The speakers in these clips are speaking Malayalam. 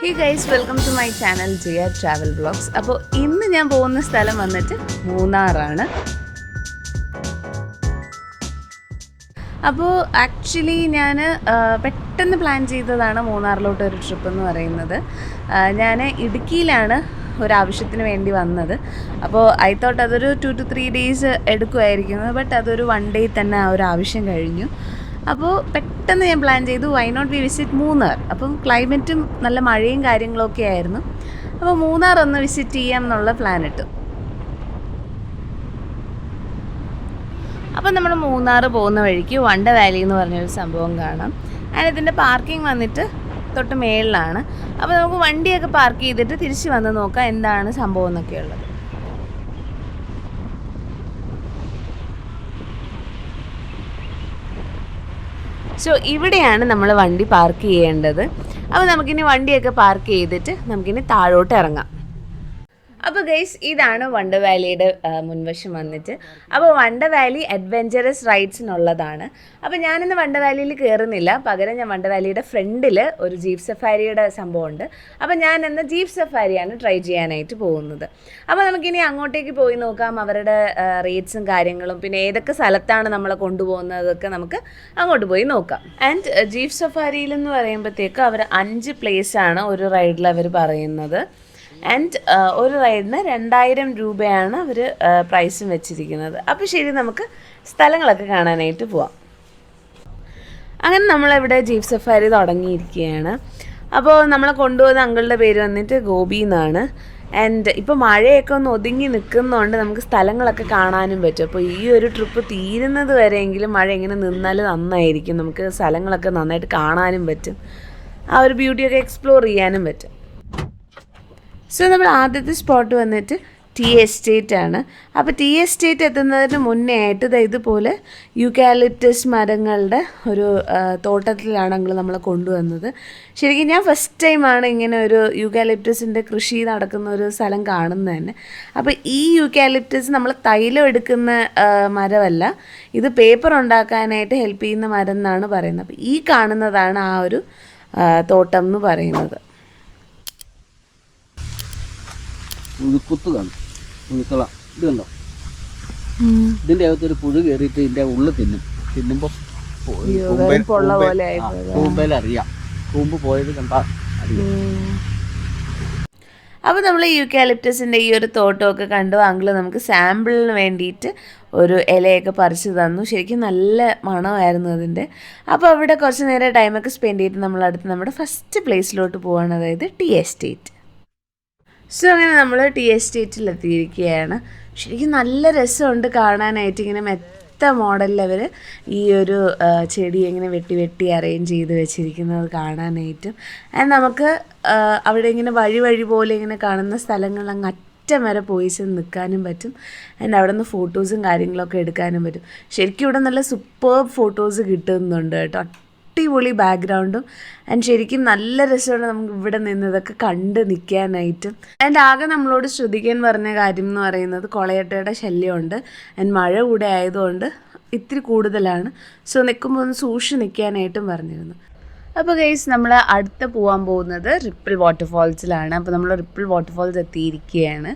Hey guys, welcome to my channel Jia Travel Vlogs. അപ്പോൾ ഇന്ന് ഞാൻ പോകുന്ന സ്ഥലം വന്നിട്ട് മൂന്നാറാണ്. അപ്പോൾ ആക്ച്വലി ഞാൻ പെട്ടെന്ന് പ്ലാൻ ചെയ്തതാണ് മൂന്നാറിലോട്ട് ഒരു ട്രിപ്പ് എന്ന് പറയുന്നത്. ഞാൻ ഇടുക്കിയിലാണ് ഒരാവശ്യത്തിന് വേണ്ടി വന്നത്. അപ്പോൾ ഐ തോട്ട് അതൊരു 2 to 3 days എടുക്കുമായിരിക്കുന്നത്. ബട്ട് അതൊരു 1 day തന്നെ ആ ഒരു ആവശ്യം കഴിഞ്ഞു. അപ്പോൾ പെട്ടെന്ന് ഞാൻ പ്ലാൻ ചെയ്തു why not we visit Munnar. അപ്പം ക്ലൈമറ്റും നല്ല മഴയും കാര്യങ്ങളൊക്കെ ആയിരുന്നു. അപ്പോൾ മൂന്നാർ ഒന്ന് വിസിറ്റ് ചെയ്യാം എന്നുള്ള പ്ലാൻ ഇട്ടു. അപ്പോൾ നമ്മൾ മൂന്നാർ പോകുന്ന വഴിക്ക് വണ്ട വാലി എന്ന് പറഞ്ഞൊരു സംഭവം കാണാം. അതിൻ്റെ പാർക്കിംഗ് വന്നിട്ട് തൊട്ട് മേളിലാണ്. അപ്പോൾ നമുക്ക് വണ്ടിയൊക്കെ പാർക്ക് ചെയ്തിട്ട് തിരിച്ച് വന്ന് നോക്കാം എന്താണ് സംഭവം എന്നൊക്കെ ഉള്ളത്. സോ ഇവിടെയാണ് നമ്മൾ വണ്ടി പാർക്ക് ചെയ്യേണ്ടത്. അപ്പോൾ നമുക്കിനി വണ്ടിയൊക്കെ പാർക്ക് ചെയ്തിട്ട് നമുക്കിനി താഴോട്ട് ഇറങ്ങാം. അപ്പോൾ ഗൈസ് ഇതാണ് വണ്ട വാലിയുടെ മുൻവശം വന്നിട്ട്. അപ്പോൾ വണ്ട വാലി അഡ്വെഞ്ചറസ് റൈഡ്സിനുള്ളതാണ്. അപ്പോൾ ഞാനിന്ന് വണ്ട വാലിയിൽ കയറുന്നില്ല, പകരം ഞാൻ വണ്ട വാലിയുടെ ഫ്രണ്ടിൽ ഒരു ജീപ്പ് സഫാരിയുടെ സംഭവമുണ്ട്. അപ്പോൾ ഞാൻ ഇന്ന് ജീപ്പ് സഫാരിയാണ് ട്രൈ ചെയ്യാനായിട്ട് പോകുന്നത്. അപ്പോൾ നമുക്കിനി അങ്ങോട്ടേക്ക് പോയി നോക്കാം, അവരുടെ റേറ്റ്സും കാര്യങ്ങളും പിന്നെ ഏതൊക്കെ സ്ഥലത്താണ് നമ്മളെ കൊണ്ടുപോകുന്നതൊക്കെ നമുക്ക് അങ്ങോട്ട് പോയി നോക്കാം. ആൻഡ് ജീപ്പ് സഫാരിയിൽ എന്ന് പറയുമ്പോഴത്തേക്ക് അവർ 5 പ്ലേസാണ് ഒരു റൈഡിൽ അവർ പറയുന്നത്. ആൻഡ് ഒരു റൈഡിന് 2000 രൂപയാണ് അവർ പ്രൈസും വെച്ചിരിക്കുന്നത്. അപ്പോൾ ശരി, നമുക്ക് സ്ഥലങ്ങളൊക്കെ കാണാനായിട്ട് പോവാം. അങ്ങനെ നമ്മളിവിടെ ജീപ്പ് സഫാരി തുടങ്ങിയിരിക്കുകയാണ്. അപ്പോൾ നമ്മളെ കൊണ്ടുപോകുന്ന അങ്കിളുടെ പേര് വന്നിട്ട് ഗോപി എന്നാണ്. ആൻഡ് ഇപ്പോൾ മഴയൊക്കെ ഒന്ന് ഒതുങ്ങി നിൽക്കുന്നതുകൊണ്ട് നമുക്ക് സ്ഥലങ്ങളൊക്കെ കാണാനും പറ്റും. അപ്പോൾ ഈ ഒരു ട്രിപ്പ് തീരുന്നത് വരെയെങ്കിലും മഴ ഇങ്ങനെ നിന്നാൽ നന്നായിരിക്കും. നമുക്ക് സ്ഥലങ്ങളൊക്കെ നന്നായിട്ട് കാണാനും പറ്റും, ആ ഒരു ബ്യൂട്ടിയൊക്കെ എക്സ്പ്ലോർ ചെയ്യാനും പറ്റും. സോ നമ്മൾ ആദ്യത്തെ സ്പോട്ട് വന്നിട്ട് ടീ എസ്റ്റേറ്റ് ആണ്. അപ്പോൾ ടീ എസ്റ്റേറ്റ് എത്തുന്നതിന് മുന്നേ ആയിട്ട് ഇതുപോലെ യൂക്കാലിപ്റ്റസ് മരങ്ങളുടെ ഒരു തോട്ടത്തിലാണെങ്കിൽ നമ്മൾ കൊണ്ടുവന്നത്. ശരിക്കും ഞാൻ ഫസ്റ്റ് ടൈമാണ് ഇങ്ങനെ ഒരു യൂക്കാലിപ്റ്റസിൻ്റെ കൃഷി നടക്കുന്ന ഒരു സ്ഥലം കാണുന്നത് തന്നെ. അപ്പോൾ ഈ യൂക്കാലിപ്റ്റസ് നമ്മൾ തൈലം എടുക്കുന്ന മരമല്ല, ഇത് പേപ്പർ ഉണ്ടാക്കാനായിട്ട് ഹെൽപ്പ് ചെയ്യുന്ന മരം എന്നാണ് പറയുന്നത്. അപ്പോൾ ഈ കാണുന്നതാണ് ആ ഒരു തോട്ടം എന്ന് പറയുന്നത്. കുത്ത് കാണും, ഉഴുക്കള ഇത് കണ്ടോ, ഇതിൻ്റെ അകത്തൊരു പുഴു കയറിയിട്ട് ഇതിൻ്റെ ഉള്ളിൽ തിന്നുമ്പോൾ കൂമ്പേലറിയാം, കൂമ്പ് പോയത് കണ്ടാൽ അറിയാം. അപ്പോൾ നമ്മൾ യൂക്കാലിപ്റ്റസിൻ്റെ ഈ ഒരു തോട്ടമൊക്കെ കണ്ടു. അങ്കിള് നമുക്ക് സാമ്പിളിന് വേണ്ടിയിട്ട് ഒരു ഇലയൊക്കെ പറിച്ച് തന്നു. ശരിക്കും നല്ല മണമായിരുന്നു അതിൻ്റെ. അപ്പോൾ അവിടെ കുറച്ച് നേരം ടൈമൊക്കെ സ്പെൻഡ് ചെയ്തിട്ട് നമ്മളടുത്ത് നമ്മുടെ ഫസ്റ്റ് പ്ലേസിലോട്ട് പോവാണ്, അതായത് ടീ എസ്റ്റേറ്റ്. സോ അങ്ങനെ നമ്മൾ ടീ എസ്റ്റേറ്റിൽ എത്തിയിരിക്കുകയാണ്. ശരിക്കും നല്ല രസമുണ്ട് കാണാനായിട്ട്. ഇങ്ങനെ മെത്ത മോഡലിൽ അവർ ഈ ഒരു ചെടി ഇങ്ങനെ വെട്ടി അറേഞ്ച് ചെയ്ത് വെച്ചിരിക്കുന്നത് കാണാനായിട്ടും. ആൻഡ് നമുക്ക് അവിടെ ഇങ്ങനെ വഴി പോലെ ഇങ്ങനെ കാണുന്ന സ്ഥലങ്ങൾ അങ്ങ് അറ്റം വരെ പോയി ചെന്ന് നിൽക്കാനും പറ്റും. ആൻഡ് അവിടെ നിന്ന് ഫോട്ടോസും കാര്യങ്ങളൊക്കെ എടുക്കാനും പറ്റും. ശരിക്കും ഇവിടെ നല്ല സൂപ്പർബ് ഫോട്ടോസ് കിട്ടുന്നുണ്ട് കേട്ടോ. അടിപൊളി ബാക്ക്ഗ്രൗണ്ടും ആൻഡ് ശരിക്കും നല്ല രസമാണ് നമുക്ക് ഇവിടെ നിന്ന് ഇതൊക്കെ കണ്ട് നിൽക്കാനായിട്ടും. ആൻഡ് ആകെ നമ്മളോട് ശ്രദ്ധിക്കാൻ പറഞ്ഞ കാര്യം എന്ന് പറയുന്നത് കൊളയട്ടയുടെ ശല്യമുണ്ട്. ആൻഡ് മഴ കൂടെ ആയതുകൊണ്ട് ഇത്തിരി കൂടുതലാണ്. സോ നിൽക്കുമ്പോൾ ഒന്ന് സൂക്ഷിച്ച് നിൽക്കാനായിട്ടും പറഞ്ഞിരുന്നു. അപ്പോൾ ഗൈസ് നമ്മൾ അടുത്ത് പോകാൻ പോകുന്നത് റിപ്പിൾ വാട്ടർഫാൾസിലാണ്. അപ്പോൾ നമ്മൾ റിപ്പിൾ വാട്ടർഫാൾസ് എത്തിയിരിക്കുകയാണ്.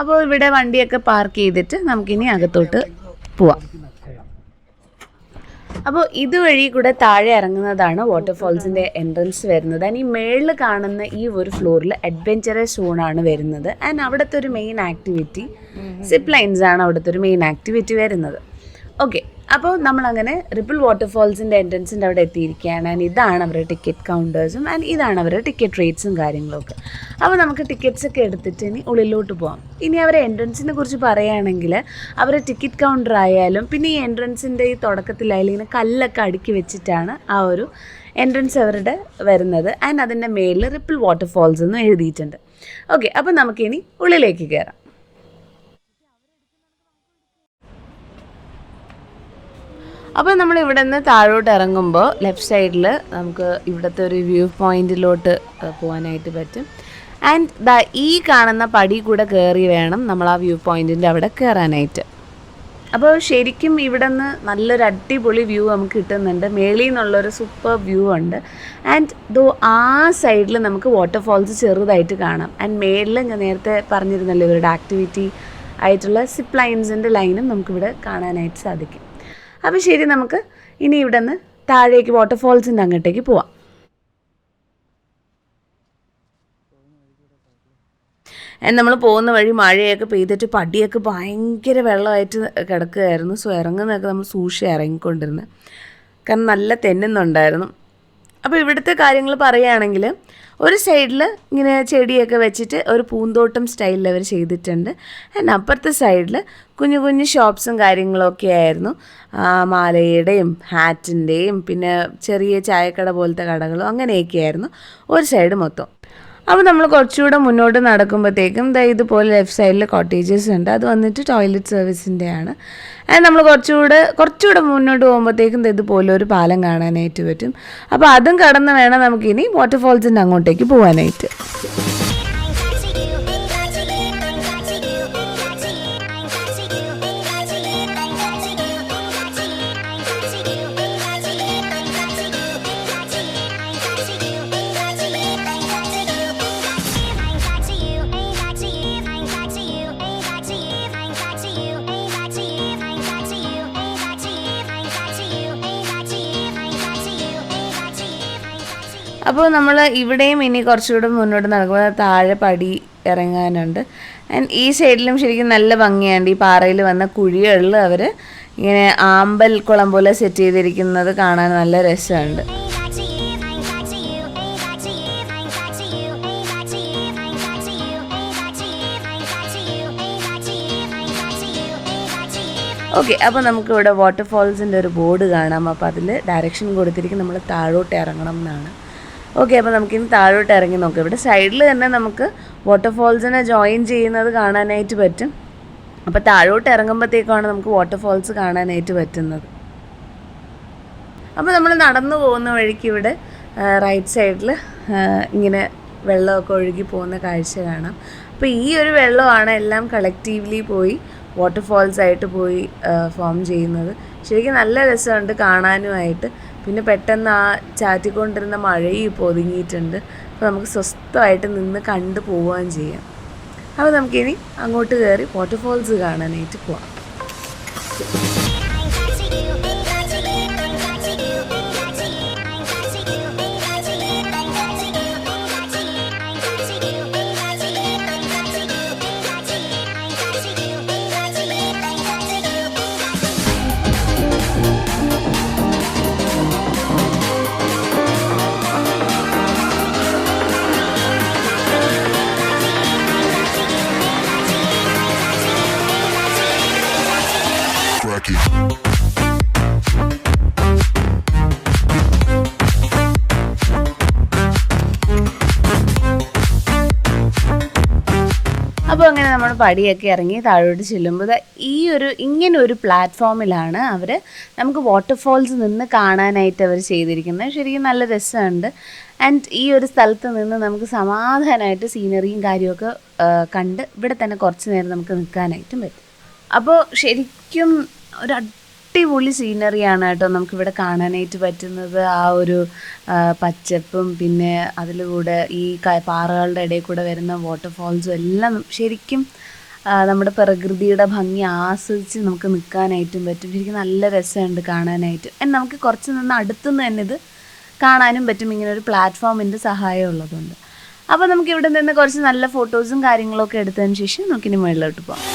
അപ്പോൾ ഇവിടെ വണ്ടിയൊക്കെ പാർക്ക് ചെയ്തിട്ട് നമുക്കിനി അകത്തോട്ട് പോവാം. അപ്പോൾ ഇതുവഴി കൂടെ താഴെ ഇറങ്ങുന്നതാണ് വാട്ടർഫാൾസിൻ്റെ എൻട്രൻസ് വരുന്നത്. ആൻഡ് ഈ മേളിൽ കാണുന്ന ഈ ഒരു ഫ്ലോറിൽ അഡ്വെഞ്ചറസ് സോണാണ് വരുന്നത്. ആൻഡ് അവിടുത്തെ ഒരു മെയിൻ ആക്ടിവിറ്റി സിപ്പ് ലൈൻസ് ആണ് അവിടുത്തെ ഒരു മെയിൻ ആക്ടിവിറ്റി വരുന്നത്. ഓക്കെ, അപ്പോൾ നമ്മളങ്ങനെ റിപ്പിൾ വാട്ടർഫാൾസിൻ്റെ എൻട്രൻസിൻ്റെ അവിടെ എത്തിയിരിക്കുകയാണ്. ആൻഡ് ഇതാണ് അവരുടെ ടിക്കറ്റ് കൗണ്ടേഴ്സും ആൻഡ് ഇതാണ് അവരുടെ ടിക്കറ്റ് റേറ്റ്സും കാര്യങ്ങളൊക്കെ. അപ്പോൾ നമുക്ക് ടിക്കറ്റ്സ് ഒക്കെ എടുത്തിട്ട് ഇനി ഉള്ളിലോട്ട് പോകാം. ഇനി അവരെ എൻട്രൻസിനെ കുറിച്ച് പറയുകയാണെങ്കിൽ അവർ ടിക്കറ്റ് കൗണ്ടർ ആയാലും പിന്നെ ഈ എൻട്രൻസിൻ്റെ ഈ തുടക്കത്തിലായാലും ഇങ്ങനെ കല്ലൊക്കെ അടുക്കി വെച്ചിട്ടാണ് ആ ഒരു എൻട്രൻസ് അവരുടെ വരുന്നത്. ആൻഡ് അതിൻ്റെ മേളിൽ റിപ്പിൾ വാട്ടർഫാൾസ് എന്ന് എഴുതിയിട്ടുണ്ട്. ഓക്കെ, അപ്പോൾ നമുക്കിനി ഉള്ളിലേക്ക് കയറാം. അപ്പോൾ നമ്മൾ ഇവിടെ നിന്ന് താഴോട്ട് ഇറങ്ങുമ്പോൾ ലെഫ്റ്റ് സൈഡിൽ നമുക്ക് ഇവിടുത്തെ ഒരു വ്യൂ പോയിൻറ്റിലോട്ട് പോകാനായിട്ട് പറ്റും. ആൻഡ് ഈ കാണുന്ന പടി കൂടെ കയറി വേണം നമ്മൾ ആ വ്യൂ പോയിൻറ്റിൻ്റെ അവിടെ കയറാനായിട്ട്. അപ്പോൾ ശരിക്കും ഇവിടെ നിന്ന് നല്ലൊരു അടിപൊളി വ്യൂ നമുക്ക് കിട്ടുന്നുണ്ട്. മേളിൽ നിന്നുള്ളൊരു സൂപ്പർ വ്യൂ ഉണ്ട്. ആൻഡ് ദോ ആ സൈഡിൽ നമുക്ക് വാട്ടർഫോൾസ് ചെറുതായിട്ട് കാണാം. ആൻഡ് മേളിൽ ഞാൻ നേരത്തെ പറഞ്ഞിരുന്നല്ലോ ഇവരുടെ ആക്ടിവിറ്റി ആയിട്ടുള്ള സിപ്പ് ലൈൻസിൻ്റെ ലൈനും നമുക്കിവിടെ കാണാനായിട്ട് സാധിക്കും. അപ്പോൾ ശരി, നമുക്ക് ഇനി ഇവിടെ നിന്ന് താഴേക്ക് വാട്ടർഫോൾസിൻ്റെ അങ്ങോട്ടേക്ക് പോവാം. നമ്മൾ പോകുന്ന വഴി മഴയൊക്കെ പെയ്തിട്ട് പടിയൊക്കെ ഭയങ്കര വെള്ളമായിട്ട് കിടക്കുകയായിരുന്നു. സോ ഇറങ്ങുന്നതൊക്കെ നമ്മൾ സൂക്ഷിച്ച് ഇറങ്ങിക്കൊണ്ടിരുന്നത്, കാരണം നല്ല തെന്നുന്നുണ്ടായിരുന്നു. അപ്പോൾ ഇവിടുത്തെ കാര്യങ്ങൾ പറയുകയാണെങ്കിൽ ഒരു സൈഡിൽ ഇങ്ങനെ ചെടിയൊക്കെ വെച്ചിട്ട് ഒരു പൂന്തോട്ടം സ്റ്റൈലിൽ അവർ ചെയ്തിട്ടുണ്ട്. ആൻഡ് അപ്പുറത്തെ സൈഡിൽ കുഞ്ഞു കുഞ്ഞു ഷോപ്സും കാര്യങ്ങളൊക്കെ ആയിരുന്നു. മാലയുടെയും ഹാറ്റിൻ്റെയും പിന്നെ ചെറിയ ചായക്കട പോലത്തെ കടകളും അങ്ങനെയൊക്കെയായിരുന്നു ഒരു സൈഡ് മൊത്തം. അപ്പോൾ നമ്മൾ കുറച്ചുകൂടെ മുന്നോട്ട് നടക്കുമ്പോഴത്തേക്കും ഇതുപോലെ ലെഫ്റ്റ് സൈഡിൽ കോട്ടേജസ് ഉണ്ട്. അത് വന്നിട്ട് ടോയ്ലറ്റ് സർവീസിൻ്റെയാണ്. ആൻഡ് നമ്മൾ കുറച്ചുകൂടെ മുന്നോട്ട് പോകുമ്പോഴത്തേക്കും ഇതുപോലെ ഒരു പാലം കാണാനായിട്ട് പറ്റും. അപ്പോൾ അതും കടന്ന് വേണം നമുക്കിനി വാട്ടർഫോൾസിൻ്റെ അങ്ങോട്ടേക്ക് പോകാനായിട്ട്. അപ്പോൾ നമ്മൾ ഇവിടെയും ഇനി കുറച്ചുകൂടെ മുന്നോട്ട് നടക്കുമ്പോൾ താഴെ പടി ഇറങ്ങാനുണ്ട്. ആൻഡ് ഈ സൈഡിലും ശരിക്കും നല്ല ഭംഗിയുണ്ട്. ഈ പാറയിൽ വന്ന കുഴികളിൽ അവർ ഇങ്ങനെ ആമ്പൽ കുളം പോലെ സെറ്റ് ചെയ്തിരിക്കുന്നത് കാണാൻ നല്ല രസമുണ്ട്. ഓക്കെ, അപ്പോൾ നമുക്കിവിടെ വാട്ടർഫോൾസിൻ്റെ ഒരു ബോർഡ് കാണാം. അപ്പോൾ അതിൽ ഡയറക്ഷൻ കൊടുത്തിരിക്കും നമ്മൾ താഴോട്ട് ഇറങ്ങണം എന്നാണ്. ഓക്കെ, അപ്പോൾ നമുക്കിനി താഴോട്ട് ഇറങ്ങി നോക്കാം. ഇവിടെ സൈഡിൽ തന്നെ നമുക്ക് വാട്ടർഫോൾസിനെ ജോയിൻ ചെയ്യുന്നത് കാണാനായിട്ട് പറ്റും. അപ്പോൾ താഴോട്ട് ഇറങ്ങുമ്പോഴത്തേക്കാണ് നമുക്ക് വാട്ടർഫോൾസ് കാണാനായിട്ട് പറ്റുന്നത്. അപ്പോൾ നമ്മൾ നടന്നു പോകുന്ന വഴിക്ക് ഇവിടെ റൈറ്റ് സൈഡിൽ ഇങ്ങനെ വെള്ളമൊക്കെ ഒഴുകി പോകുന്ന കാഴ്ച കാണാം. അപ്പോൾ ഈ ഒരു വെള്ളമാണ് എല്ലാം കളക്റ്റീവ്ലി പോയി വാട്ടർഫോൾസ് ആയിട്ട് പോയി ഫോം ചെയ്യുന്നത്. ശരിക്കും നല്ല രസമുണ്ട് കാണാനുമായിട്ട്. പിന്നെ പെട്ടെന്ന് ആ ചാറ്റിക്കൊണ്ടിരുന്ന മഴയും ഇപ്പോൾ ഒതുങ്ങിയിട്ടുണ്ട്. അപ്പോൾ നമുക്ക് സ്വസ്ഥമായിട്ട് നിന്ന് കണ്ടു പോവുകയും ചെയ്യാം. അപ്പോൾ നമുക്കിനി അങ്ങോട്ട് കയറി വാട്ടർഫോൾസ് കാണാനായിട്ട് പോവാം. അപ്പോൾ അങ്ങനെ നമ്മൾ പടിയൊക്കെ ഇറങ്ങി താഴോട്ട് ചെല്ലുമ്പോൾ ഇങ്ങനെ ഒരു പ്ലാറ്റ്ഫോമിലാണ് അവർ നമുക്ക് വാട്ടർഫോൾസ് നിന്ന് കാണാനായിട്ട് അവർ ചെയ്തിരിക്കുന്നത്. ശരിക്കും നല്ല രസമുണ്ട്. ആൻഡ് ഈ ഒരു സ്ഥലത്ത് നിന്ന് നമുക്ക് സമാധാനമായിട്ട് സീനറിയും കാര്യമൊക്കെ കണ്ട് ഇവിടെ തന്നെ കുറച്ച് നേരം നമുക്ക് നിൽക്കാനായിട്ടും പറ്റും. അപ്പോൾ ശരിക്കും ഒരു അടിപൊളി സീനറിയാണ് കേട്ടോ നമുക്കിവിടെ കാണാനായിട്ട് പറ്റുന്നത്. ആ ഒരു പച്ചപ്പും പിന്നെ അതിലൂടെ ഈ പാറകളുടെ ഇടയിൽ കൂടെ വരുന്ന വാട്ടർഫോൾസും എല്ലാം ശരിക്കും നമ്മുടെ പ്രകൃതിയുടെ ഭംഗി ആസ്വദിച്ച് നമുക്ക് നിൽക്കാനായിട്ടും പറ്റും. ശരിക്കും നല്ല രസമുണ്ട് കാണാനായിട്ട്. നമുക്ക് കുറച്ച് നിന്ന് അടുത്തുനിന്ന് തന്നെ ഇത് കാണാനും പറ്റും, ഇങ്ങനെ ഒരു പ്ലാറ്റ്ഫോമിൻ്റെ സഹായം ഉള്ളതുകൊണ്ട്. അപ്പോൾ നമുക്ക് ഇവിടെ നിന്ന് കുറച്ച് നല്ല ഫോട്ടോസും കാര്യങ്ങളൊക്കെ എടുത്തതിന് ശേഷം നമുക്കിനി മുകളിലോട്ട് പോകാം.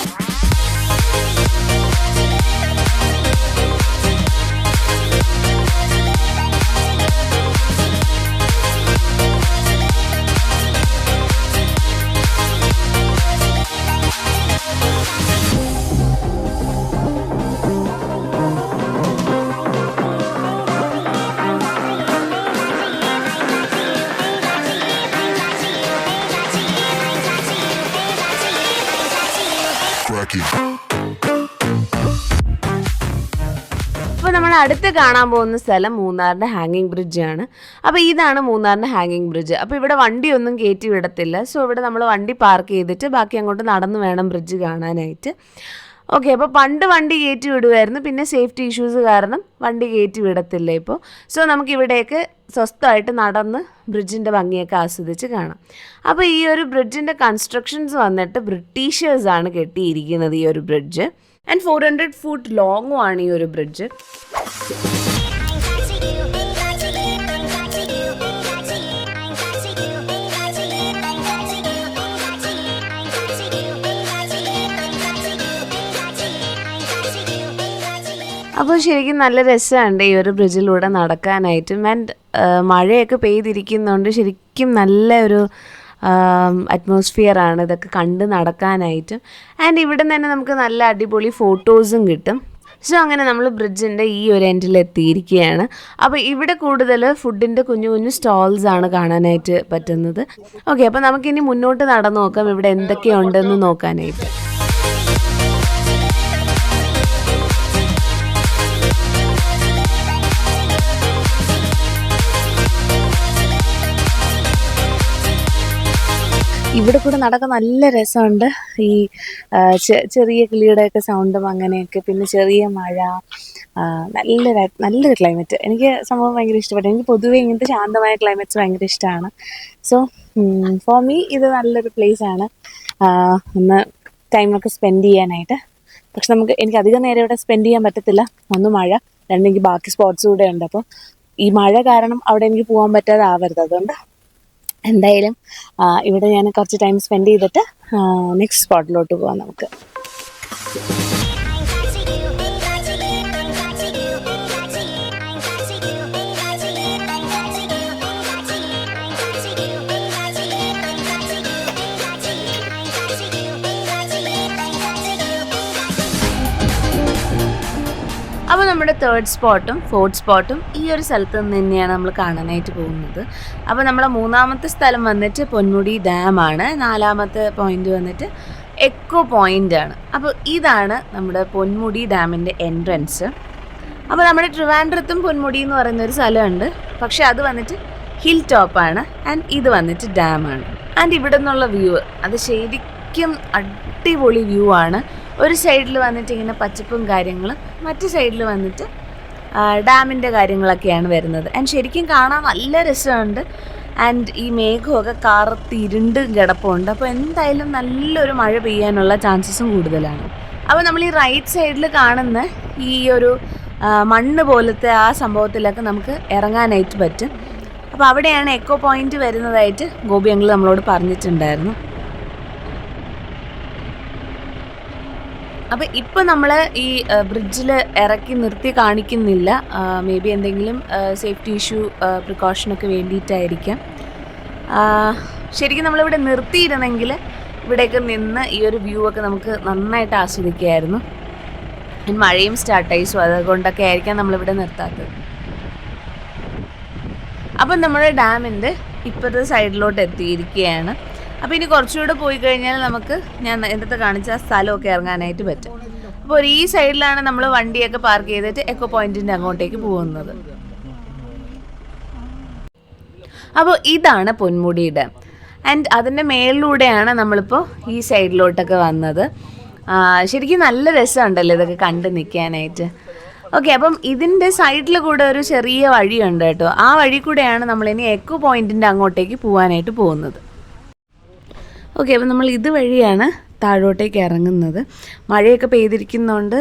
അപ്പോൾ നമ്മൾ അടുത്ത് കാണാൻ പോകുന്ന സ്ഥലം മൂന്നാറിൻ്റെ ഹാങ്ങിങ് ബ്രിഡ്ജാണ്. അപ്പോൾ ഇതാണ് മൂന്നാറിൻ്റെ ഹാങ്ങിങ് ബ്രിഡ്ജ്. അപ്പോൾ ഇവിടെ വണ്ടിയൊന്നും കയറ്റി വിടത്തില്ല. സോ ഇവിടെ നമ്മൾ വണ്ടി പാർക്ക് ചെയ്തിട്ട് ബാക്കി അങ്ങോട്ട് നടന്ന് വേണം ബ്രിഡ്ജ് കാണാനായിട്ട്. ഓക്കെ, അപ്പോൾ പണ്ട് വണ്ടി കയറ്റി വിടുമായിരുന്നു, പിന്നെ സേഫ്റ്റി ഇഷ്യൂസ് കാരണം വണ്ടി കയറ്റി വിടത്തില്ല ഇപ്പോൾ. സോ നമുക്ക് ഇവിടേക്ക് സ്വസ്ഥമായിട്ട് നടന്ന് ബ്രിഡ്ജിൻ്റെ ഭംഗിയൊക്കെ ആസ്വദിച്ച് കാണാം. അപ്പോൾ ഈ ഒരു ബ്രിഡ്ജിൻ്റെ കൺസ്ട്രക്ഷൻസ് വന്നിട്ട് ബ്രിട്ടീഷേഴ്സാണ് കെട്ടിയിരിക്കുന്നത് ഈ ഒരു ബ്രിഡ്ജ്. ആൻഡ് 400 ഫൂട്ട് ലോങ്ങും ആണ് ഈ ഒരു ബ്രിഡ്ജ്. അപ്പോൾ ശരിക്കും നല്ല രസമുണ്ട് ഈ ഒരു ബ്രിഡ്ജിലൂടെ നടക്കാനായിട്ടും. ആൻഡ് മഴയൊക്കെ പെയ്തിരിക്കുന്നതുകൊണ്ട് ശരിക്കും നല്ല ഒരു അറ്റ്മോസ്ഫിയറാണ് ഇതൊക്കെ കണ്ട് നടക്കാനായിട്ടും. ആൻഡ് ഇവിടെ നിന്ന് തന്നെ നമുക്ക് നല്ല അടിപൊളി ഫോട്ടോസും കിട്ടും. സോ അങ്ങനെ നമ്മൾ ബ്രിഡ്ജിൻ്റെ ഈ ഒരു എൻഡിൽ എത്തിയിരിക്കുകയാണ്. അപ്പോൾ ഇവിടെ കൂടുതൽ ഫുഡിൻ്റെ കുഞ്ഞു കുഞ്ഞു സ്റ്റോൾസാണ് കാണാനായിട്ട് പറ്റുന്നത്. ഓക്കെ, അപ്പോൾ നമുക്കിനി മുന്നോട്ട് നടന്നു നോക്കാം ഇവിടെ എന്തൊക്കെയുണ്ടെന്ന് നോക്കാനായിട്ട്. ഇവിടെ കൂടെ നടക്കാൻ നല്ല രസമുണ്ട്. ഈ ചെറിയ കിളിയുടെയൊക്കെ സൗണ്ടും അങ്ങനെയൊക്കെ, പിന്നെ ചെറിയ മഴ, നല്ലൊരു ക്ലൈമറ്റ്. എനിക്ക് സംഭവം ഭയങ്കര ഇഷ്ടപ്പെട്ടു. എനിക്ക് പൊതുവേ ഇങ്ങനത്തെ ശാന്തമായ ക്ലൈമറ്റ്സ് ഭയങ്കര ഇഷ്ടമാണ്. സോ ഫോർ മീ ഇത് നല്ലൊരു പ്ലേസാണ് ഒന്ന് ടൈമൊക്കെ സ്പെൻഡ് ചെയ്യാനായിട്ട്. പക്ഷെ എനിക്ക് അധികം നേരം ഇവിടെ സ്പെൻഡ് ചെയ്യാൻ പറ്റത്തില്ല. ഒന്ന് മഴ, രണ്ടെങ്കിൽ ബാക്കി സ്പോട്ട്സ് കൂടെ ഉണ്ട്. അപ്പോൾ ഈ മഴ കാരണം അവിടെ എനിക്ക് പോകാൻ പറ്റാതെ ആവരുത്. അതുകൊണ്ട് എന്തായാലും ഇവിടെ ഞാൻ കുറച്ച് ടൈം സ്പെൻഡ് ചെയ്തിട്ട് നെക്സ്റ്റ് സ്പോട്ടിലോട്ട് പോകാം നമുക്ക്. അപ്പോൾ നമ്മുടെ 3rd സ്പോട്ടും 4th സ്പോട്ടും ഈ ഒരു സ്ഥലത്ത് നിന്ന് തന്നെയാണ് നമ്മൾ കാണാനായിട്ട് പോകുന്നത്. അപ്പോൾ നമ്മളെ 3ാമത്തെ സ്ഥലം വന്നിട്ട് പൊന്മുടി ഡാമാണ്. 4ാമത്തെ പോയിന്റ് വന്നിട്ട് എക്കോ പോയിൻ്റാണ്. അപ്പോൾ ഇതാണ് നമ്മുടെ പൊന്മുടി ഡാമിൻ്റെ എൻട്രൻസ്. അപ്പോൾ നമ്മുടെ ട്രിവാൻഡ്രത്തും പൊന്മുടി എന്ന് പറയുന്നൊരു സ്ഥലമുണ്ട്. പക്ഷേ അത് വന്നിട്ട് ഹിൽ ടോപ്പാണ്. ആൻഡ് ഇത് വന്നിട്ട് ഡാമാണ്. ആൻഡ് ഇവിടെ നിന്നുള്ള വ്യൂ അത് ശരിക്കും അടിപൊളി വ്യൂ ആണ്. ഒരു സൈഡിൽ വന്നിട്ട് ഇങ്ങനെ പച്ചപ്പും കാര്യങ്ങളും, മറ്റു സൈഡിൽ വന്നിട്ട് ഡാമിൻ്റെ കാര്യങ്ങളൊക്കെയാണ് വരുന്നത്. ആൻഡ് ശരിക്കും കാണാൻ നല്ല രസമുണ്ട്. ആൻഡ് ഈ മേഘമൊക്കെ കറുത്തിരുണ്ട് കിടപ്പുണ്ട്. അപ്പോൾ എന്തായാലും നല്ലൊരു മഴ പെയ്യാനുള്ള ചാൻസസും കൂടുതലാണ്. അപ്പോൾ നമ്മൾ ഈ റൈറ്റ് സൈഡിൽ കാണുന്ന ഈ ഒരു മണ്ണ് പോലത്തെ ആ സംഭവത്തിലൊക്കെ നമുക്ക് ഇറങ്ങാനായിട്ട് പറ്റും. അപ്പോൾ അവിടെയാണ് എക്കോ പോയിന്റ് വരുന്നതായിട്ട് ഗോപി അങ്കിൾ നമ്മളോട് പറഞ്ഞിട്ടുണ്ടായിരുന്നു. അപ്പോൾ ഇപ്പോൾ നമ്മൾ ഈ ബ്രിഡ്ജിൽ ഇറക്കി നിർത്തി കാണിക്കുന്നില്ല. മേ ബി എന്തെങ്കിലും സേഫ്റ്റി ഇഷ്യൂ പ്രിക്കോഷനൊക്കെ വേണ്ടിയിട്ടായിരിക്കാം. ശരിക്കും നമ്മളിവിടെ നിർത്തിയിരുന്നെങ്കിൽ ഇവിടെയൊക്കെ നിന്ന് ഈ ഒരു വ്യൂ ഒക്കെ നമുക്ക് നന്നായിട്ട് ആസ്വദിക്കുമായിരുന്നു. മഴയും സ്റ്റാർട്ടായി, സോ അതുകൊണ്ടൊക്കെ ആയിരിക്കാം നമ്മളിവിടെ നിർത്താത്തത്. അപ്പം നമ്മുടെ ഡാമിൻ്റെ ഇപ്പോഴത്തെ സൈഡിലോട്ട് എത്തിയിരിക്കുകയാണ്. അപ്പോൾ ഇനി കുറച്ചുകൂടെ പോയി കഴിഞ്ഞാൽ നമുക്ക് ഞാൻ എൻ്റെ കാണിച്ച ആ സ്ഥലമൊക്കെ ഇറങ്ങാനായിട്ട് പറ്റും. അപ്പോൾ ഈ സൈഡിലാണ് നമ്മൾ വണ്ടിയൊക്കെ പാർക്ക് ചെയ്തിട്ട് എക്കോ പോയിന്റിൻ്റെ അങ്ങോട്ടേക്ക് പോകുന്നത്. അപ്പോൾ ഇതാണ് പൊന്മുടി ഡാം. ആൻഡ് അതിൻ്റെ മേളിലൂടെയാണ് നമ്മളിപ്പോൾ ഈ സൈഡിലോട്ടൊക്കെ വന്നത്. ശരിക്കും നല്ല രസമുണ്ടല്ലോ ഇതൊക്കെ കണ്ട് നിൽക്കാനായിട്ട്. ഓക്കെ, അപ്പം ഇതിൻ്റെ സൈഡിൽ കൂടെ ഒരു ചെറിയ വഴിയുണ്ട് കേട്ടോ. ആ വഴി കൂടെയാണ് നമ്മളിനി എക്കോ പോയിന്റിൻ്റെ അങ്ങോട്ടേക്ക് പോകാനായിട്ട് പോകുന്നത്. ഓക്കെ, അപ്പം നമ്മൾ ഇതുവഴിയാണ് താഴോട്ടേക്ക് ഇറങ്ങുന്നത്. മഴയൊക്കെ പെയ്തിരിക്കുന്നതുകൊണ്ട്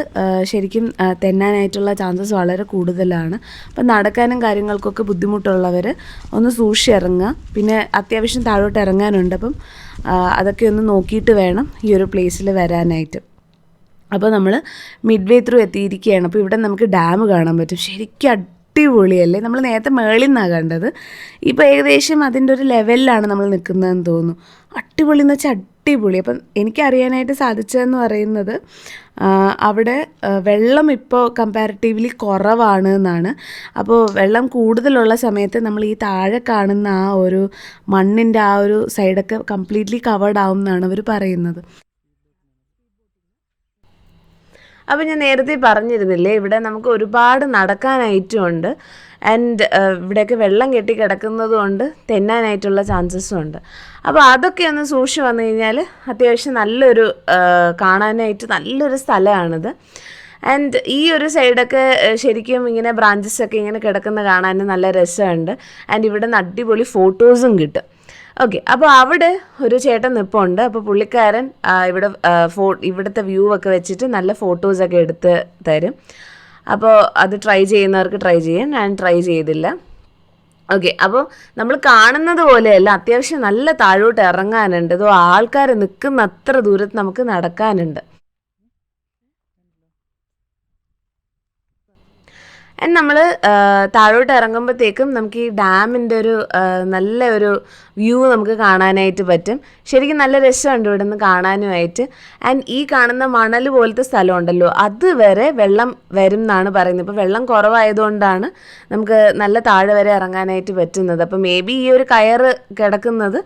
ശരിക്കും തെന്നാനായിട്ടുള്ള ചാൻസസ് വളരെ കൂടുതലാണ്. അപ്പം നടക്കാനും കാര്യങ്ങൾക്കൊക്കെ ബുദ്ധിമുട്ടുള്ളവർ ഒന്ന് സൂക്ഷിച്ചിറങ്ങുക. പിന്നെ അത്യാവശ്യം താഴോട്ട് ഇറങ്ങാനുണ്ട്. അപ്പം അതൊക്കെ ഒന്ന് നോക്കിയിട്ട് വേണം ഈ ഒരു പ്ലേസിൽ വരാനായിട്ട്. അപ്പോൾ നമ്മൾ മിഡ് വേ ത്രൂ എത്തിയിരിക്കുകയാണ്. അപ്പോൾ ഇവിടെ നമുക്ക് ഡാം കാണാൻ പറ്റും. ശരിക്കും അടിപൊളിയല്ലേ. നമ്മൾ നേരത്തെ മേളിൽ നിന്നാണ് കണ്ടത്. ഇപ്പോൾ ഏകദേശം അതിൻ്റെ ഒരു ലെവലിലാണ് നമ്മൾ നിൽക്കുന്നതെന്ന് തോന്നുന്നു. അടിപൊളി എന്ന് വെച്ചാൽ അടിപൊളി. അപ്പം എനിക്കറിയാനായിട്ട് സാധിച്ചതെന്ന് പറയുന്നത് അവിടെ വെള്ളം ഇപ്പോൾ കമ്പാരിറ്റീവ്ലി കുറവാണ് എന്നാണ്. അപ്പോൾ വെള്ളം കൂടുതലുള്ള സമയത്ത് നമ്മൾ ഈ താഴെ കാണുന്ന ആ ഒരു മണ്ണിൻ്റെ ആ ഒരു സൈഡൊക്കെ കംപ്ലീറ്റ്ലി കവേർഡ് ആവും എന്നാണ് അവർ പറയുന്നത്. അപ്പോൾ ഞാൻ നേരത്തെ പറഞ്ഞിരുന്നില്ലേ, ഇവിടെ നമുക്ക് ഒരുപാട് നടക്കാനായിട്ടുമുണ്ട്. ആൻഡ് ഇവിടെയൊക്കെ വെള്ളം കെട്ടി കിടക്കുന്നത് കൊണ്ട് തെന്നാനായിട്ടുള്ള ചാൻസസും ഉണ്ട്. അപ്പോൾ അതൊക്കെ ഒന്ന് സൂക്ഷിച്ച് വന്നു കഴിഞ്ഞാൽ അത്യാവശ്യം നല്ലൊരു കാണാനായിട്ട് നല്ലൊരു സ്ഥലമാണിത്. ആൻഡ് ഈ ഒരു സൈഡൊക്കെ ശരിക്കും ഇങ്ങനെ ബ്രാഞ്ചസൊക്കെ ഇങ്ങനെ കിടക്കുന്ന കാണാൻ നല്ല രസമുണ്ട്. ആൻഡ് ഇവിടെ നിന്ന് അടിപൊളി ഫോട്ടോസും കിട്ടും. ഓക്കെ, അപ്പോൾ അവിടെ ഒരു ചേട്ടൻ നിൽപ്പുണ്ട്. അപ്പോൾ പുള്ളിക്കാരൻ ഇവിടുത്തെ വ്യൂ ഒക്കെ വെച്ചിട്ട് നല്ല ഫോട്ടോസൊക്കെ എടുത്ത് തരും. അപ്പോൾ അത് ട്രൈ ചെയ്യുന്നവർക്ക് ട്രൈ ചെയ്യാൻ, ഞാൻ ട്രൈ ചെയ്തില്ല. ഓക്കെ, അപ്പോൾ നമ്മൾ കാണുന്നത് പോലെയല്ല, അത്യാവശ്യം നല്ല താഴോട്ട് ഇറങ്ങാനുണ്ട്. അതോ ആൾക്കാർ നിൽക്കുന്ന അത്ര ദൂരത്ത് നമുക്ക് നടക്കാനുണ്ട്. ആൻഡ് നമ്മൾ താഴോട്ട് ഇറങ്ങുമ്പോഴത്തേക്കും നമുക്ക് ഈ ഡാമിൻ്റെ ഒരു നല്ല ഒരു വ്യൂ നമുക്ക് കാണാനായിട്ട് പറ്റും. ശരിക്കും നല്ല രസമുണ്ട് ഇവിടെ നിന്ന് കാണാനുമായിട്ട്. ആൻഡ് ഈ കാണുന്ന മണൽ പോലത്തെ സ്ഥലമുണ്ടല്ലോ, അതുവരെ വെള്ളം വരും എന്നാണ് പറയുന്നത്. ഇപ്പോൾ വെള്ളം കുറവായതുകൊണ്ടാണ് നമുക്ക് നല്ല താഴെ വരെ ഇറങ്ങാനായിട്ട് പറ്റുന്നത്. അപ്പോൾ മേ ബി ഈ ഒരു കയറ് കിടക്കുന്നത്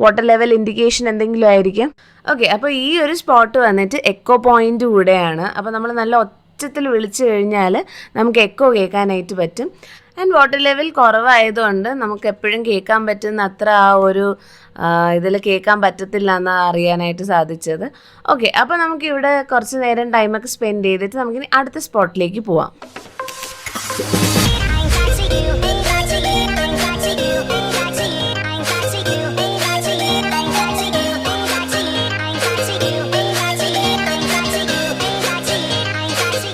വാട്ടർ ലെവൽ ഇൻഡിക്കേഷൻ എന്തെങ്കിലും ആയിരിക്കും. ഓക്കെ, അപ്പോൾ ഈ ഒരു സ്പോട്ട് വന്നിട്ട് എക്കോ പോയിൻ്റ് കൂടെയാണ്. അപ്പോൾ നമ്മൾ നല്ല ഒച്ചത്തിൽ വിളിച്ചു കഴിഞ്ഞാൽ നമുക്ക് എക്കോ കേൾക്കാനായിട്ട് പറ്റും. ആൻഡ് വാട്ടർ ലെവൽ കുറവായതുകൊണ്ട് നമുക്ക് എപ്പോഴും കേൾക്കാൻ പറ്റുന്ന അത്ര ആ ഒരു ഇതിൽ കേൾക്കാൻ പറ്റത്തില്ല എന്നാണ് അറിയാനായിട്ട് സാധിച്ചത്. ഓക്കെ, അപ്പോൾ നമുക്കിവിടെ കുറച്ച് നേരം ടൈമൊക്കെ സ്പെൻഡ് ചെയ്തിട്ട് നമുക്കിനി അടുത്ത സ്പോട്ടിലേക്ക് പോവാം.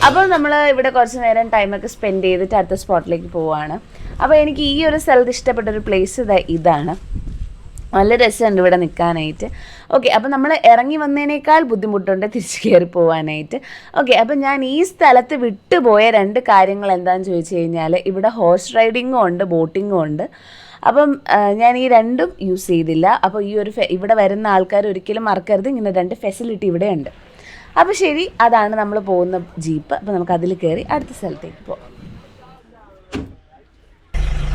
അപ്പോൾ നമ്മൾ ഇവിടെ കുറച്ച് നേരം ടൈമൊക്കെ സ്പെൻഡ് ചെയ്തിട്ട് അടുത്ത സ്പോട്ടിലേക്ക് പോവുകയാണ്. അപ്പോൾ എനിക്ക് ഈ ഒരു സ്ഥലത്ത് ഇഷ്ടപ്പെട്ടൊരു പ്ലേസ് ഇതാണ്. നല്ല രസമുണ്ട് ഇവിടെ നിൽക്കാനായിട്ട്. ഓക്കെ, അപ്പോൾ നമ്മൾ ഇറങ്ങി വന്നതിനേക്കാൾ ബുദ്ധിമുട്ടുണ്ട് തിരിച്ച് കയറി പോകാനായിട്ട്. ഓക്കെ, അപ്പോൾ ഞാൻ ഈ സ്ഥലത്ത് വിട്ടുപോയ 2 കാര്യങ്ങൾ എന്താണെന്ന് ചോദിച്ചു കഴിഞ്ഞാൽ, ഇവിടെ ഹോഴ്സ് റൈഡിങ്ങും ഉണ്ട്, ബോട്ടിങ്ങും ഉണ്ട്. അപ്പം ഞാൻ ഈ 2ഉം യൂസ് ചെയ്തില്ല. അപ്പോൾ ഈ ഒരു ഇവിടെ വരുന്ന ആൾക്കാർ ഒരിക്കലും മറക്കരുത്, ഇങ്ങനെ 2 ഫെസിലിറ്റി ഇവിടെ ഉണ്ട്. അപ്പോൾ ശരി, അതാണ് നമ്മൾ പോകുന്ന ജീപ്പ്. അപ്പോൾ നമുക്ക് അതിൽ കയറി അടുത്ത സ്ഥലത്തേക്ക് പോകാം.